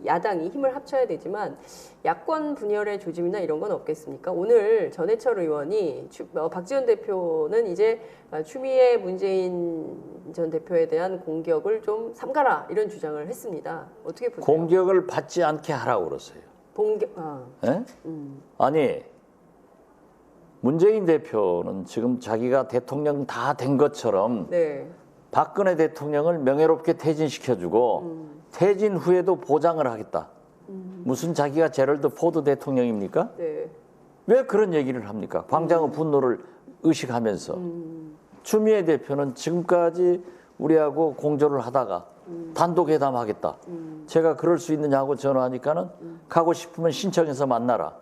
야당이 힘을 합쳐야 되지만 야권 분열의 조짐이나 이런 건 없겠습니까? 오늘 전해철 의원이 박지원 대표는 이제 추미애 문재인 전 대표에 대한 공격을 좀 삼가라 이런 주장을 했습니다. 어떻게 보세요? 공격을 받지 않게 하라고 그랬어요. 예? 아니 문재인 대표는 지금 자기가 대통령 다 된 것처럼 네. 박근혜 대통령을 명예롭게 퇴진시켜주고 퇴진 후에도 보장을 하겠다. 무슨 자기가 제럴드 포드 대통령입니까? 네. 왜 그런 얘기를 합니까? 광장의 분노를 의식하면서. 추미애 대표는 지금까지 우리하고 공조를 하다가 단독 회담하겠다. 제가 그럴 수 있느냐고 전화하니까는 가고 싶으면 신청해서 만나라.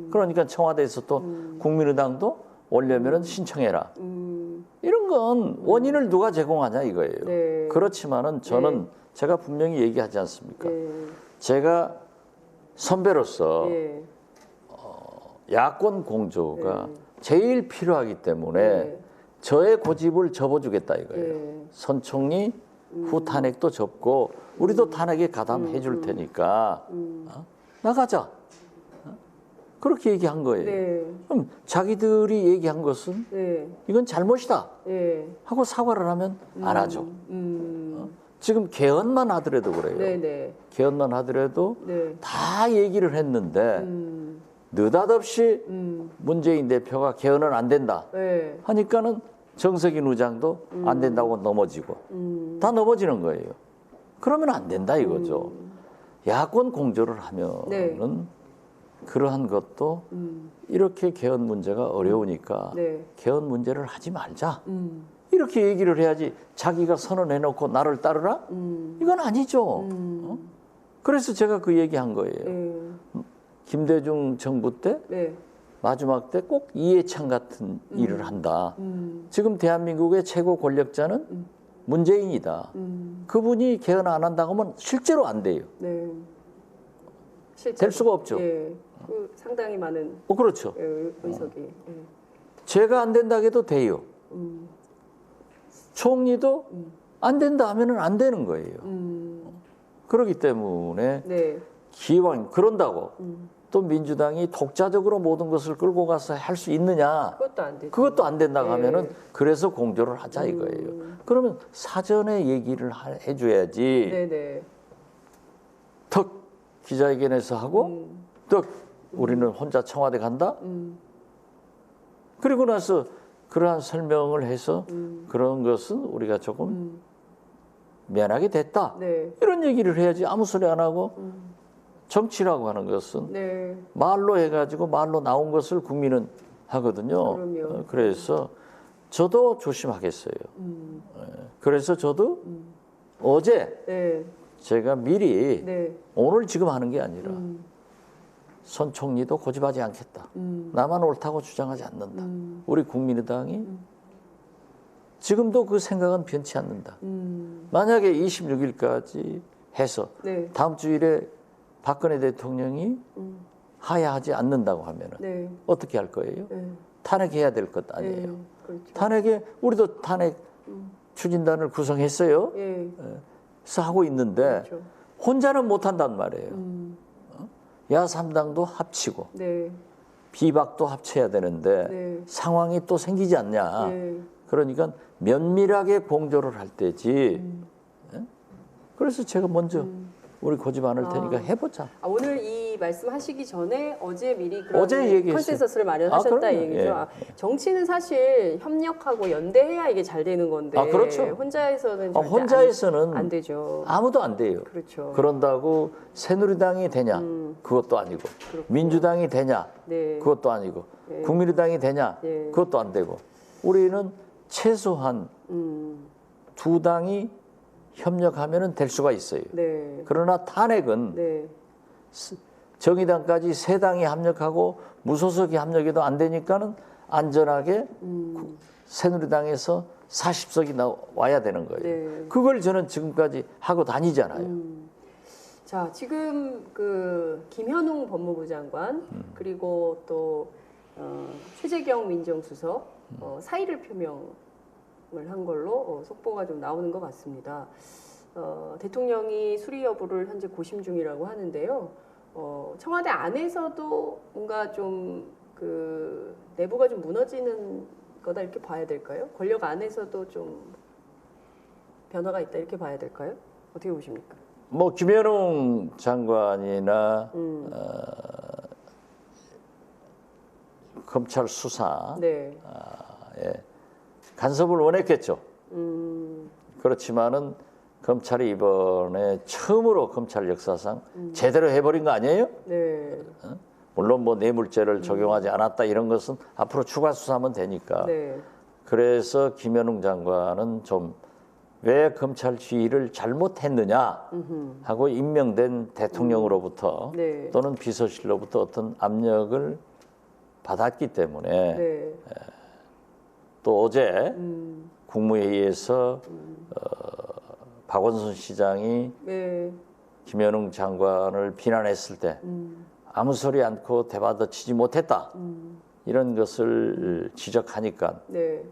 그러니까 청와대에서 또 국민의당도 오려면은 신청해라. 이런 건 원인을 누가 제공하냐 이거예요. 네. 그렇지만은 저는 제가 분명히 얘기하지 않습니까? 네. 제가 선배로서 네. 야권 공조가 제일 필요하기 때문에 네. 저의 고집을 접어주겠다 이거예요. 네. 선 총리 후 탄핵도 접고 우리도 탄핵에 가담해 줄 테니까 나가자. 그렇게 얘기한 거예요. 네. 그럼 자기들이 얘기한 것은 네. 이건 잘못이다 네. 하고 사과를 하면 안 하죠. 지금 개헌만 하더라도 그래요. 네. 네. 개헌만 하더라도 네. 다 얘기를 했는데 느닷없이 문재인 대표가 개헌은 안 된다 네. 하니까는 정석인 의장도 안 된다고 넘어지고 다 넘어지는 거예요. 그러면 안 된다 이거죠. 야권 공조를 하면은 네. 그러한 것도 이렇게 개헌 문제가 어려우니까 네. 개헌 문제를 하지 말자. 이렇게 얘기를 해야지 자기가 선언해놓고 나를 따르라? 이건 아니죠. 그래서 제가 그 얘기한 거예요. 네. 김대중 정부 때 네. 마지막 때 꼭 이해창 같은 일을 한다. 지금 대한민국의 최고 권력자는 문재인이다. 그분이 개헌 안 한다고 하면 실제로 안 돼요. 네. 될 수가 없죠. 예. 그 상당히 많은 그렇죠. 의석이. 예. 제가 안 된다 해도 돼요. 총리도 안 된다 하면은 안 되는 거예요. 그렇기 때문에 네. 기왕 그런다고 또 민주당이 독자적으로 모든 것을 끌고 가서 할 수 있느냐? 그것도 안 되죠. 그것도 안 된다고 네. 하면은 그래서 공조를 하자 이거예요. 그러면 사전에 얘기를 해줘야지. 네네. 턱 기자회견에서 하고 턱 우리는 혼자 청와대 간다. 그리고 나서 그러한 설명을 해서 그런 것은 우리가 조금 미안하게 됐다. 네. 이런 얘기를 해야지 아무 소리 안 하고 정치라고 하는 것은 네. 말로 해가지고 말로 나온 것을 국민은 하거든요. 그럼요. 그래서 저도 조심하겠어요. 그래서 저도 어제 네. 제가 미리 네. 오늘 지금 하는 게 아니라 선 총리도 고집하지 않겠다. 나만 옳다고 주장하지 않는다. 우리 국민의당이 지금도 그 생각은 변치 않는다. 만약에 26일까지 해서 네. 다음 주일에 박근혜 대통령이 하야하지 않는다고 하면 네. 어떻게 할 거예요? 네. 탄핵해야 될 것 아니에요. 네. 그렇죠. 탄핵에 우리도 탄핵 추진단을 구성했어요. 예. 그래서 하고 있는데 그렇죠. 혼자는 못한단 말이에요. 야3당도 합치고 네. 비박도 합쳐야 되는데 네. 상황이 또 생기지 않냐. 네. 그러니까 면밀하게 공조를 할 때지. 예? 그래서 제가 먼저 우리 고집 않을 테니까 해보자. 아, 오늘 이 말씀하시기 전에 어제 미리 그런 어제 얘기했어요. 컨센서스를 마련하셨다 그럼요. 얘기죠. 예. 아, 정치는 사실 협력하고 연대해야 이게 잘 되는 건데 그렇죠. 혼자에서는 절대 혼자에서는 안 되죠. 아무도 안 돼요. 그렇죠. 그런다고 새누리당이 되냐? 그것도 아니고 민주당이 되냐? 네. 그것도 아니고 네. 국민의당이 되냐? 네. 그것도 안 되고 우리는 최소한 두 당이 협력하면 될 수가 있어요. 네. 그러나 탄핵은 네. 정의당까지 세 당이 합력하고 무소속이 합력해도 안 되니까는 안전하게 새누리당에서 40석이 나와야 되는 거예요. 네. 그걸 저는 지금까지 하고 다니잖아요. 자, 지금 그 김현웅 법무부 장관 그리고 또 최재경 민정수석 사의를 표명을 한 걸로 속보가 좀 나오는 것 같습니다. 대통령이 수리 여부를 현재 고심 중이라고 하는데요. 청와대 안에서도 뭔가 좀 그 내부가 좀 무너지는 거다 이렇게 봐야 될까요? 권력 안에서도 좀 변화가 있다 이렇게 봐야 될까요? 어떻게 보십니까? 뭐 김현웅 장관이나 검찰 수사 네. 간섭을 원했겠죠. 그렇지만은 검찰이 이번에 처음으로 검찰 역사상 제대로 해버린 거 아니에요? 네. 물론 뭐 뇌물죄를 적용하지 않았다 이런 것은 앞으로 추가 수사하면 되니까. 네. 그래서 김현웅 장관은 좀 왜 검찰 지휘를 잘못했느냐 하고 임명된 대통령으로부터 네. 또는 비서실로부터 어떤 압력을 받았기 때문에 네. 또 어제 국무회의에서 박원순 시장이 네. 김현웅 장관을 비난했을 때 아무 소리 않고 대받아 치지 못했다. 이런 것을 지적하니까 네.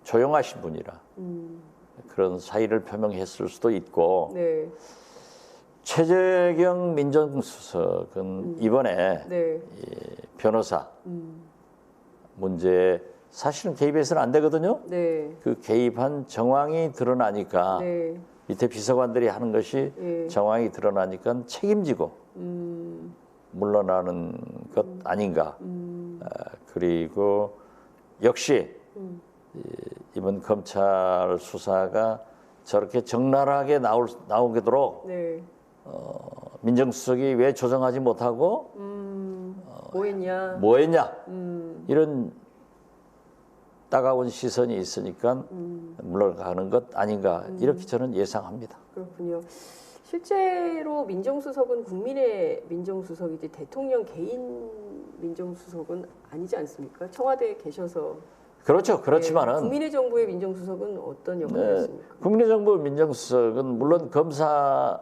조용하신 분이라 그런 사의를 표명했을 수도 있고 네. 최재경 민정수석은 이번에 네. 이 변호사 문제에 사실은 개입해서는 안 되거든요. 네. 그 개입한 정황이 드러나니까 네. 밑에 비서관들이 하는 것이 예. 정황이 드러나니까 책임지고 물러나는 것 아닌가. 그리고 역시 이번 검찰 수사가 저렇게 적나라하게 나오도록 네. 민정수석이 왜 조정하지 못하고 뭐 했냐? 뭐 했냐 이런 따가운 시선이 있으니까 물러가는 것 아닌가 이렇게 저는 예상합니다. 그렇군요. 실제로 민정수석은 국민의 민정수석이지 대통령 개인 민정수석은 아니지 않습니까? 청와대에 계셔서 그렇죠. 그렇지만은 국민의 정부의 민정수석은 어떤 역할을 네, 했습니까? 국민의 정부 민정수석은 물론 검사가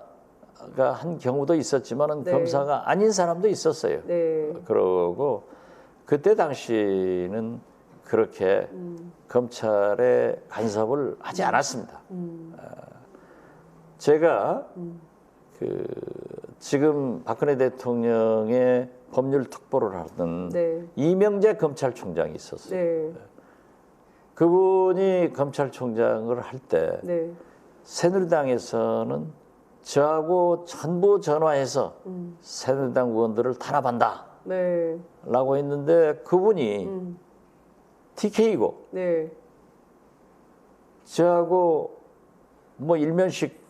한 경우도 있었지만은 네. 검사가 아닌 사람도 있었어요. 네. 그러고 그때 당시는 그렇게 검찰에 간섭을 하지 않았습니다. 제가 그 지금 박근혜 대통령의 법률 특보를 하던 네. 이명재 검찰총장이 있었어요. 네. 그분이 검찰총장을 할 때 네. 새누리당에서는 저하고 전부 전화해서 새누리당 의원들을 탄압한다 네. 라고 했는데 그분이 TK이고 네. 저하고 뭐 일면식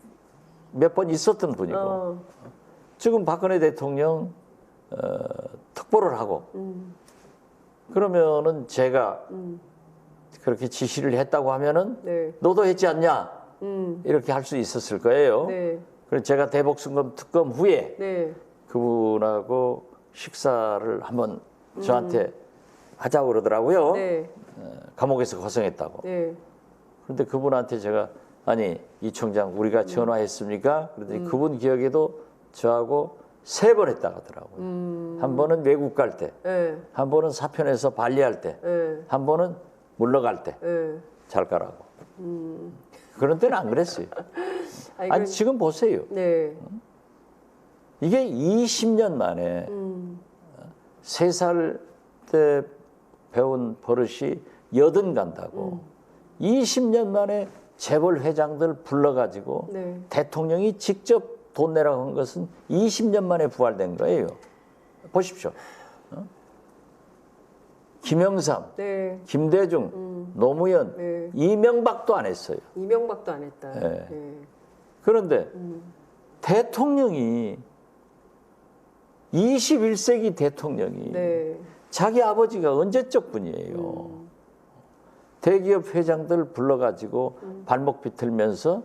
몇 번 있었던 분이고 지금 박근혜 대통령 특보를 하고 그러면은 제가 그렇게 지시를 했다고 하면은 네. 너도 했지 않냐 이렇게 할 수 있었을 거예요. 네. 그래서 제가 대북송금 특검 후에 네. 그분하고 식사를 한번 저한테 하자고 그러더라고요. 네. 감옥에서 고생했다고. 네. 그런데 그분한테 제가 아니 이 총장 우리가 전화했습니까? 그랬더니 그분 기억에도 저하고 3번 했다 하더라고요. 한 번은 외국 갈 때, 네. 한 번은 사편에서 발리할 때, 네. 한 번은 물러갈 때 네. 잘 가라고. 그런 때는 안 그랬어요. 아니 지금 보세요. 네. 이게 20년 만에 3살 때 배운 버릇이 80 간다고 20년 만에 재벌 회장들 불러가지고 네. 대통령이 직접 돈 내라고 한 것은 20년 만에 부활된 거예요. 보십시오. 김영삼, 네. 김대중, 노무현, 네. 이명박도 안 했어요. 이명박도 안 했다. 네. 네. 그런데 대통령이 21세기 대통령이 네. 자기 아버지가 언제적 분이에요. 대기업 회장들 불러가지고 발목 비틀면서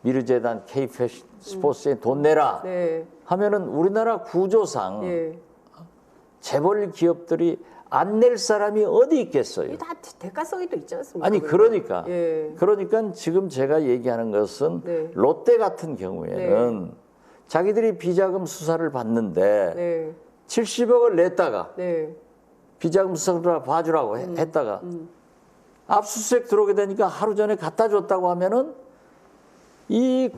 미르재단 K패션 스포츠에 돈 내라 네. 하면은 우리나라 구조상 예. 재벌 기업들이 안 낼 사람이 어디 있겠어요. 이게 다 대가성이 또 있지 않습니까? 아니 그러니까 예. 그러니까 지금 제가 얘기하는 것은 네. 롯데 같은 경우에는 자기들이 비자금 수사를 받는데 네. 70억을 냈다가 네. 비자금 수사를 봐주라고 했다가 압수수색 들어오게 되니까 하루 전에 갖다 줬다고 하면은 이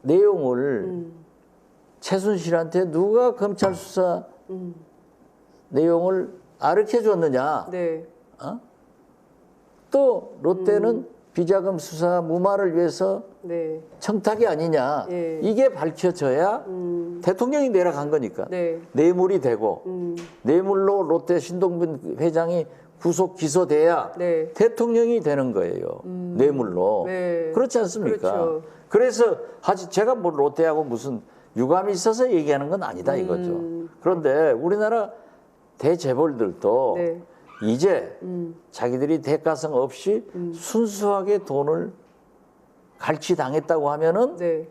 내용을 최순실한테 누가 검찰 수사 내용을 가르쳐 줬느냐. 네. 또 롯데는 비자금 수사 무마를 위해서 네. 청탁이 아니냐. 예. 이게 밝혀져야 대통령이 내려간 거니까. 네. 뇌물이 되고 뇌물로 롯데 신동빈 회장이 구속 기소돼야 네. 대통령이 되는 거예요. 뇌물로. 네. 그렇지 않습니까? 그렇죠. 그래서 제가 뭐 롯데하고 무슨 유감이 있어서 얘기하는 건 아니다 이거죠. 그런데 우리나라 대재벌들도 네. 이제 자기들이 대가성 없이 순수하게 돈을 갈취당했다고 하면은 네.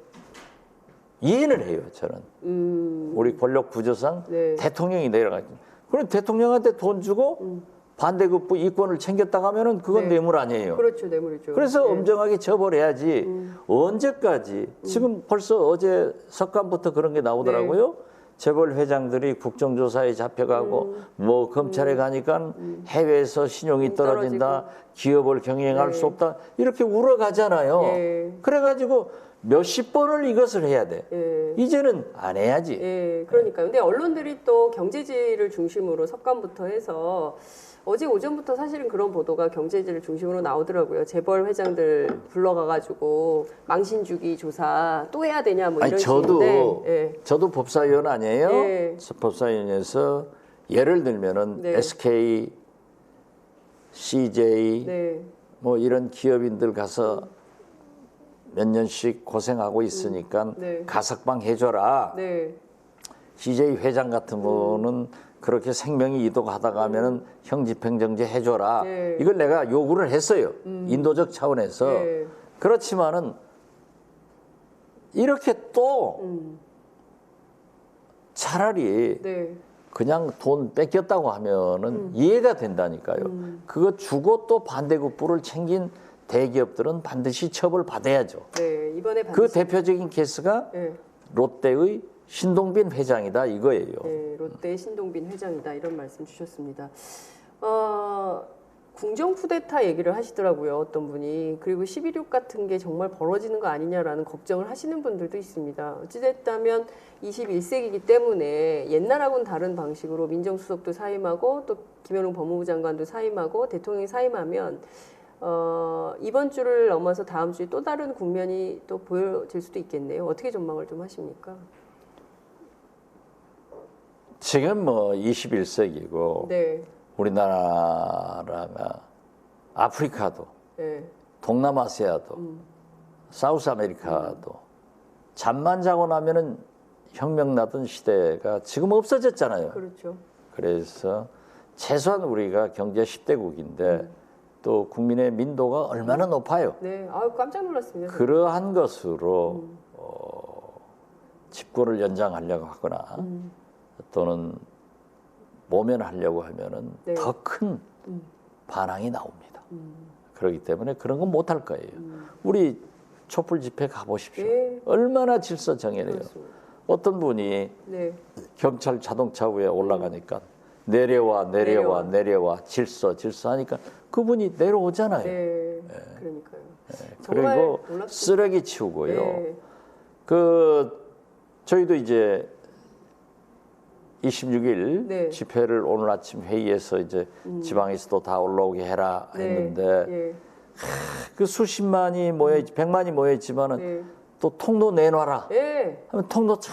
이해는 해요, 저는. 우리 권력 구조상 네. 대통령이 내려가죠. 그럼 대통령한테 돈 주고 반대급부 이권을 챙겼다고 하면은 그건 네. 뇌물 아니에요. 그렇죠. 뇌물이죠. 그래서 네. 엄정하게 처벌해야지 언제까지 지금 벌써 어제 석간부터 그런 게 나오더라고요. 재벌 회장들이 국정조사에 잡혀가고 뭐 검찰에 가니까 해외에서 신용이 떨어진다. 기업을 경영할 네. 수 없다. 이렇게 울어가잖아요. 예. 그래가지고 몇십 번을 이것을 해야 돼. 예. 이제는 안 해야지. 예, 그러니까요. 근데 언론들이 또 경제지를 중심으로 석간부터 해서 어제 오전부터 사실은 그런 보도가 경제지를 중심으로 나오더라고요. 재벌 회장들 불러가가지고 망신주기 조사 또 해야 되냐 뭐 아니 이런 저도 식인데. 예. 저도 법사위원 아니에요. 예. 법사위원회에서 예를 들면은 네. SK, CJ 네. 뭐 이런 기업인들 가서 몇 년씩 고생하고 있으니까 네. 가석방 해줘라. 네. CJ 회장 같은 거는 그렇게 생명이 이동하다가 하면은 형집행정지 해줘라. 네. 이걸 내가 요구를 했어요. 인도적 차원에서. 네. 그렇지만은 이렇게 또 차라리 네. 그냥 돈 뺏겼다고 하면은 이해가 된다니까요. 그거 주고 또 반대급부를 챙긴 대기업들은 반드시 처벌받아야죠. 네, 이번에 그 대표적인 케이스가 네. 롯데의 신동빈 회장이다 이거예요. 네, 롯데 신동빈 회장이다 이런 말씀 주셨습니다. 궁정 쿠데타 얘기를 하시더라고요, 어떤 분이. 그리고 11.6 같은 게 정말 벌어지는 거 아니냐라는 걱정을 하시는 분들도 있습니다. 어찌됐다면 21세기이기 때문에 옛날하고는 다른 방식으로 민정수석도 사임하고 또 김현웅 법무부 장관도 사임하고 대통령이 사임하면 이번 주를 넘어서 다음 주에 또 다른 국면이 또 보여질 수도 있겠네요. 어떻게 전망을 좀 하십니까? 지금 뭐 21세기고 네, 우리나라가 아프리카도 네, 동남아시아도 사우스 아메리카도 잠만 자고 나면은 혁명 나던 시대가 지금 없어졌잖아요. 그렇죠. 그래서 최소한 우리가 경제 10대국인데 또 국민의 민도가 얼마나 높아요. 네, 아유 깜짝 놀랐습니다. 그러한 것으로 집권을 연장하려고 하거나 또는 모면하려고 하면은 네. 더 큰 반항이 나옵니다. 그렇기 때문에 그런 건 못할 거예요. 우리 촛불 집회 가보십시오. 네. 얼마나 질서정연해요. 그렇습니다. 어떤 분이 네, 경찰 자동차 위에 올라가니까 내려와 질서 하니까 그분이 내려오잖아요. 네, 그러니까요. 정말 그리고 놀랍습니다. 쓰레기 치우고요. 네, 저희도 이제 26일 네. 집회를 오늘 아침 회의에서 이제 지방에서도 다 올라오게 해라 했는데 네, 그 수십만이 모여있지 100만이 모여있지만은 네, 또 통로 내놔라 네, 하면 통로 쫙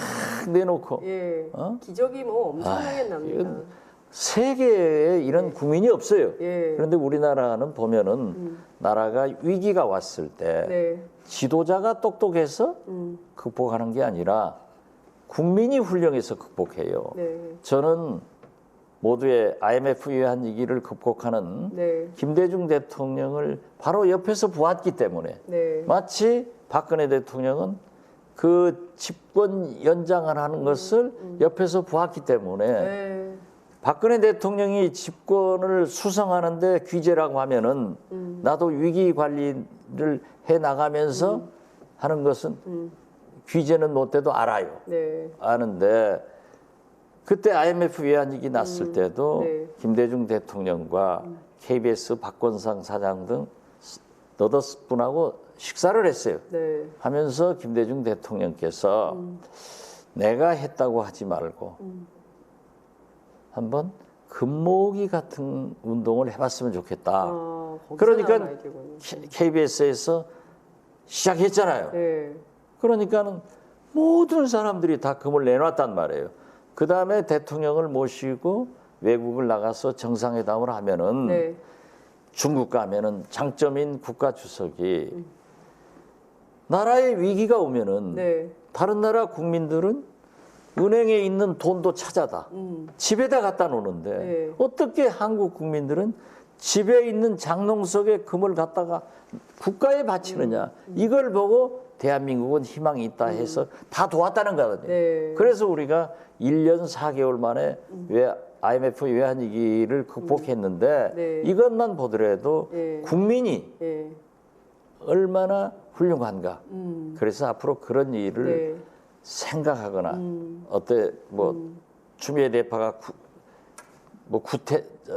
내놓고 예, 어? 기적이 뭐 엄청나게 납니다. 이건 세계에 이런 국민이 없어요. 예. 그런데 우리나라는 보면은 나라가 위기가 왔을 때 네, 지도자가 똑똑해서 극복하는 게 아니라 국민이 훌륭해서 극복해요. 네, 저는 모두의 IMF 위한 위기를 극복하는 네, 김대중 대통령을 바로 옆에서 보았기 때문에 네, 마치 박근혜 대통령은 그 집권 연장을 하는 것을 옆에서 보았기 때문에 네, 박근혜 대통령이 집권을 수성하는데 귀재라고 하면은 나도 위기 관리를 해 나가면서 하는 것은 귀재는 못 돼도 알아요. 네, 아는데 그때 IMF 외환위기 났을 때도 네. 김대중 대통령과 KBS 박건상 사장 등 너덟 분하고 식사를 했어요. 네, 하면서 김대중 대통령께서 내가 했다고 하지 말고 한번 금모으기 같은 운동을 해봤으면 좋겠다. 거기서 그러니까 나온 아이디어군요. KBS에서 시작했잖아요. 네, 그러니까는 모든 사람들이 다 금을 내놨단 말이에요. 그 다음에 대통령을 모시고 외국을 나가서 정상회담을 하면은 네, 중국 가면은 장점인 국가 주석이 나라에 위기가 오면은 네, 다른 나라 국민들은 은행에 있는 돈도 찾아다 집에다 갖다 놓는데 네. 어떻게 한국 국민들은 집에 있는 장롱 속에 금을 갖다가 국가에 바치느냐 이걸 보고 대한민국은 희망이 있다 해서 다 도왔다는 거거든요. 네. 그래서 우리가 1년 4개월 만에 왜 IMF 외환위기를 극복했는데 네. 이것만 보더라도 네. 국민이 네, 얼마나 훌륭한가. 그래서 앞으로 그런 일을 네, 생각하거나 어때 뭐 추미애 대파가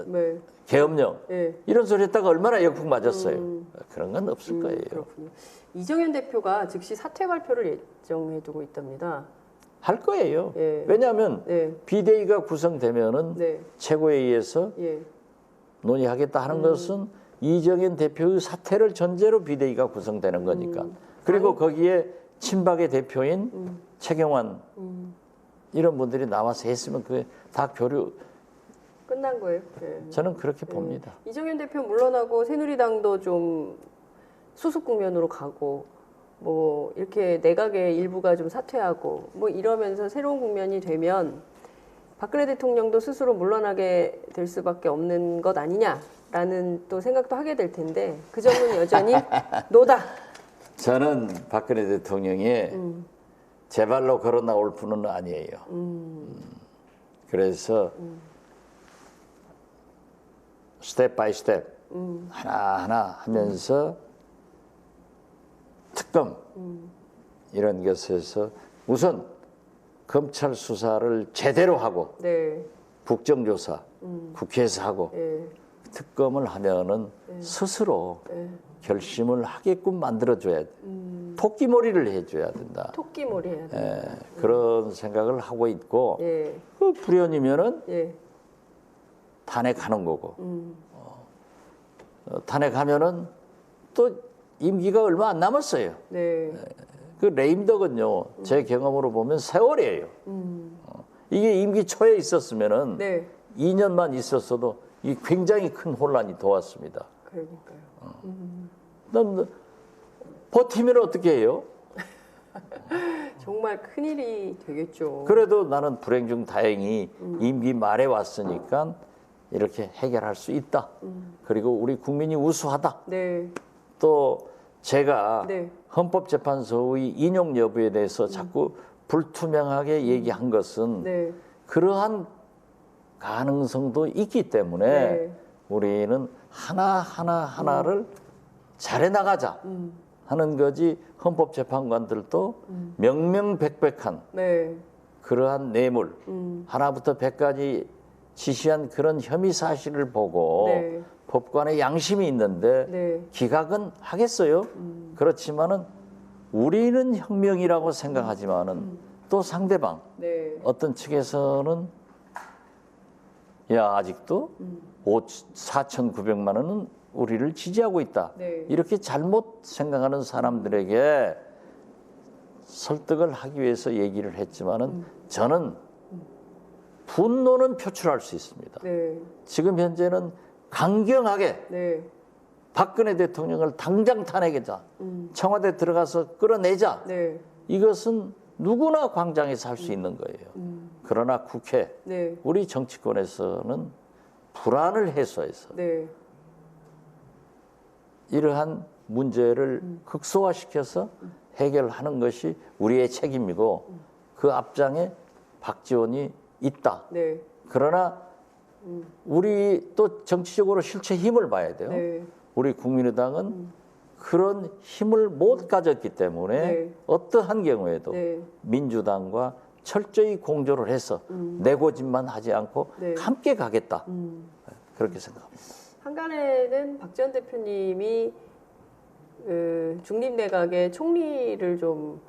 네, 계엄령 네. 이런 소리 했다가 얼마나 역풍 맞았어요. 그런 건 없을 거예요. 그렇군요. 이정현 대표가 즉시 사퇴 발표를 예정해 두고 있답니다. 할 거예요. 예. 왜냐하면 네, 비대위가 구성되면은 네, 최고회의에서 예, 논의하겠다 하는 것은 이정현 대표의 사퇴를 전제로 비대위가 구성되는 거니까. 그리고 거기에 친박의 대표인 최경환 이런 분들이 나와서 했으면 그게 다 교류. 끝난 거예요. 네. 저는 그렇게 봅니다. 이정현 대표 물러나고 새누리당도 좀 수습 국면으로 가고 뭐 이렇게 내각의 일부가 좀 사퇴하고 뭐 이러면서 새로운 국면이 되면 박근혜 대통령도 스스로 물러나게 될 수밖에 없는 것 아니냐라는 또 생각도 하게 될 텐데 그 점은 여전히 노다. 저는 박근혜 대통령이 제 발로 걸어 나올 분은 아니에요. 그래서 스텝 바이 스텝 하나하나 하면서 특검 이런 것에서 우선 검찰 수사를 제대로 하고 네. 국정조사 국회에서 하고 예. 특검을 하면은 스스로 예. 결심을 하게끔 만들어줘야 돼. 토끼머리를 해줘야 된다. 토끼몰이 해야 돼. 그런 생각을 하고 있고 예. 그 불현이면은 예. 탄핵하는 거고 탄핵하면은 또 임기가 얼마 안 남았어요. 네. 그 레임덕은요 제 경험으로 보면 세월이에요. 이게 임기 초에 있었으면은 네. 2년만 있었어도 이 굉장히 큰 혼란이 도왔습니다. 그러니까요. 난 버티면 어떻게 해요? 정말 큰일이 되겠죠. 그래도 나는 불행 중 다행히 임기 말에 왔으니까 이렇게 해결할 수 있다. 그리고 우리 국민이 우수하다. 네. 또 제가 네. 헌법재판소의 인용 여부에 대해서 자꾸 불투명하게 얘기한 것은 네. 그러한 가능성도 있기 때문에 네. 우리는 하나를 잘해 나가자 하는 거지 헌법재판관들도 명명백백한 네. 그러한 뇌물 하나부터 백까지 지시한 그런 혐의 사실을 보고 네. 법관의 양심이 있는데 네. 기각은 하겠어요. 그렇지만은 우리는 혁명이라고 생각하지만은 또 상대방 네. 어떤 측에서는 야 아직도 4,900만 원은 우리를 지지하고 있다. 네. 이렇게 잘못 생각하는 사람들에게 설득을 하기 위해서 얘기를 했지만은 저는 분노는 표출할 수 있습니다. 네. 지금 현재는 강경하게 네. 박근혜 대통령을 당장 탄핵하자. 청와대 들어가서 끌어내자. 네. 이것은 누구나 광장에서 할 수 있는 거예요. 그러나 국회, 네. 우리 정치권에서는 불안을 해소해서 네. 이러한 문제를 극소화시켜서 해결하는 것이 우리의 책임이고 그 앞장에 박지원이 있다. 네. 그러나 우리 또 정치적으로 실체 힘을 봐야 돼요. 네. 우리 국민의당은 그런 힘을 못 가졌기 때문에 네. 어떠한 경우에도 네. 민주당과 철저히 공조를 해서 내고집만 하지 않고 네. 함께 가겠다. 그렇게 생각합니다. 한간에는 박지원 대표님이 중립내각의 총리를 좀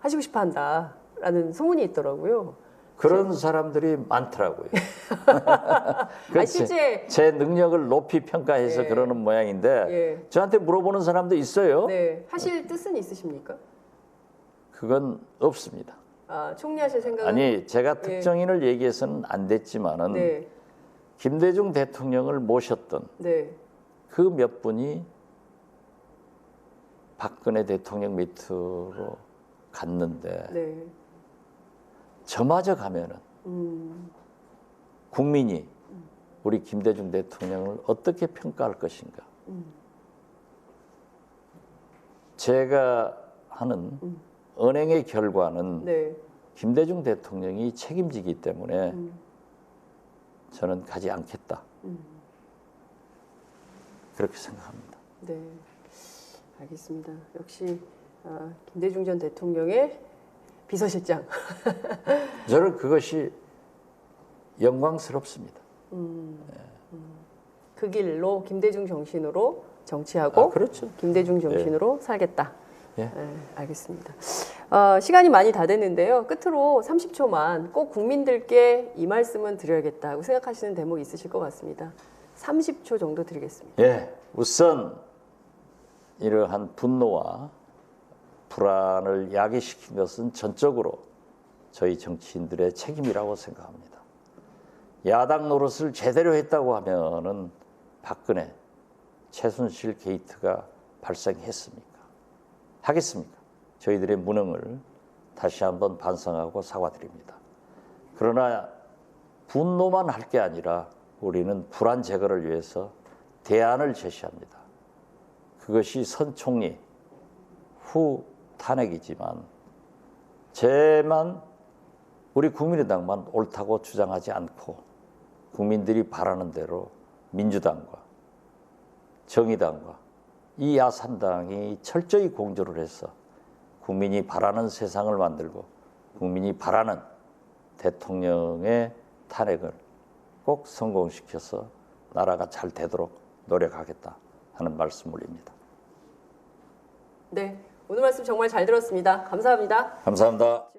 하시고 싶어 한다라는 소문이 있더라고요. 그런 사람들이 많더라고요. 실제 제 능력을 높이 평가해서 예. 그러는 모양인데 예. 저한테 물어보는 사람도 있어요. 네, 하실 뜻은 있으십니까? 그건 없습니다. 총리하실 생각은 아니 제가 특정인을 얘기해서는 안 됐지만은 네, 김대중 대통령을 모셨던 네, 그 몇 분이 박근혜 대통령 밑으로 갔는데 네, 저마저 가면은 국민이 우리 김대중 대통령을 어떻게 평가할 것인가? 제가 하는 은행의 결과는 네, 김대중 대통령이 책임지기 때문에 저는 가지 않겠다. 그렇게 생각합니다. 네, 알겠습니다. 역시 김대중 전 대통령의 비서실장. 저는 그것이 영광스럽습니다. 그 길로 김대중 정신으로 정치하고 그렇죠. 김대중 정신으로 살겠다. 예. 네, 알겠습니다. 시간이 많이 다 됐는데요. 끝으로 30초만 꼭 국민들께 이 말씀은 드려야겠다고 생각하시는 대목 있으실 것 같습니다. 30초 정도 드리겠습니다. 예, 우선 이러한 분노와 불안을 야기시킨 것은 전적으로 저희 정치인들의 책임이라고 생각합니다. 야당 노릇을 제대로 했다고 하면은 박근혜, 최순실 게이트가 발생했습니까? 하겠습니까? 저희들의 무능을 다시 한번 반성하고 사과드립니다. 그러나 분노만 할 게 아니라 우리는 불안 제거를 위해서 대안을 제시합니다. 그것이 선 총리 후 탄핵이지만 제만 우리 국민의당만 옳다고 주장하지 않고 국민들이 바라는 대로 민주당과 정의당과 이 야삼당이 철저히 공조를 해서 국민이 바라는 세상을 만들고 국민이 바라는 대통령의 탄핵을 꼭 성공시켜서 나라가 잘 되도록 노력하겠다 하는 말씀 올립니다. 네, 오늘 말씀 정말 잘 들었습니다. 감사합니다. 감사합니다.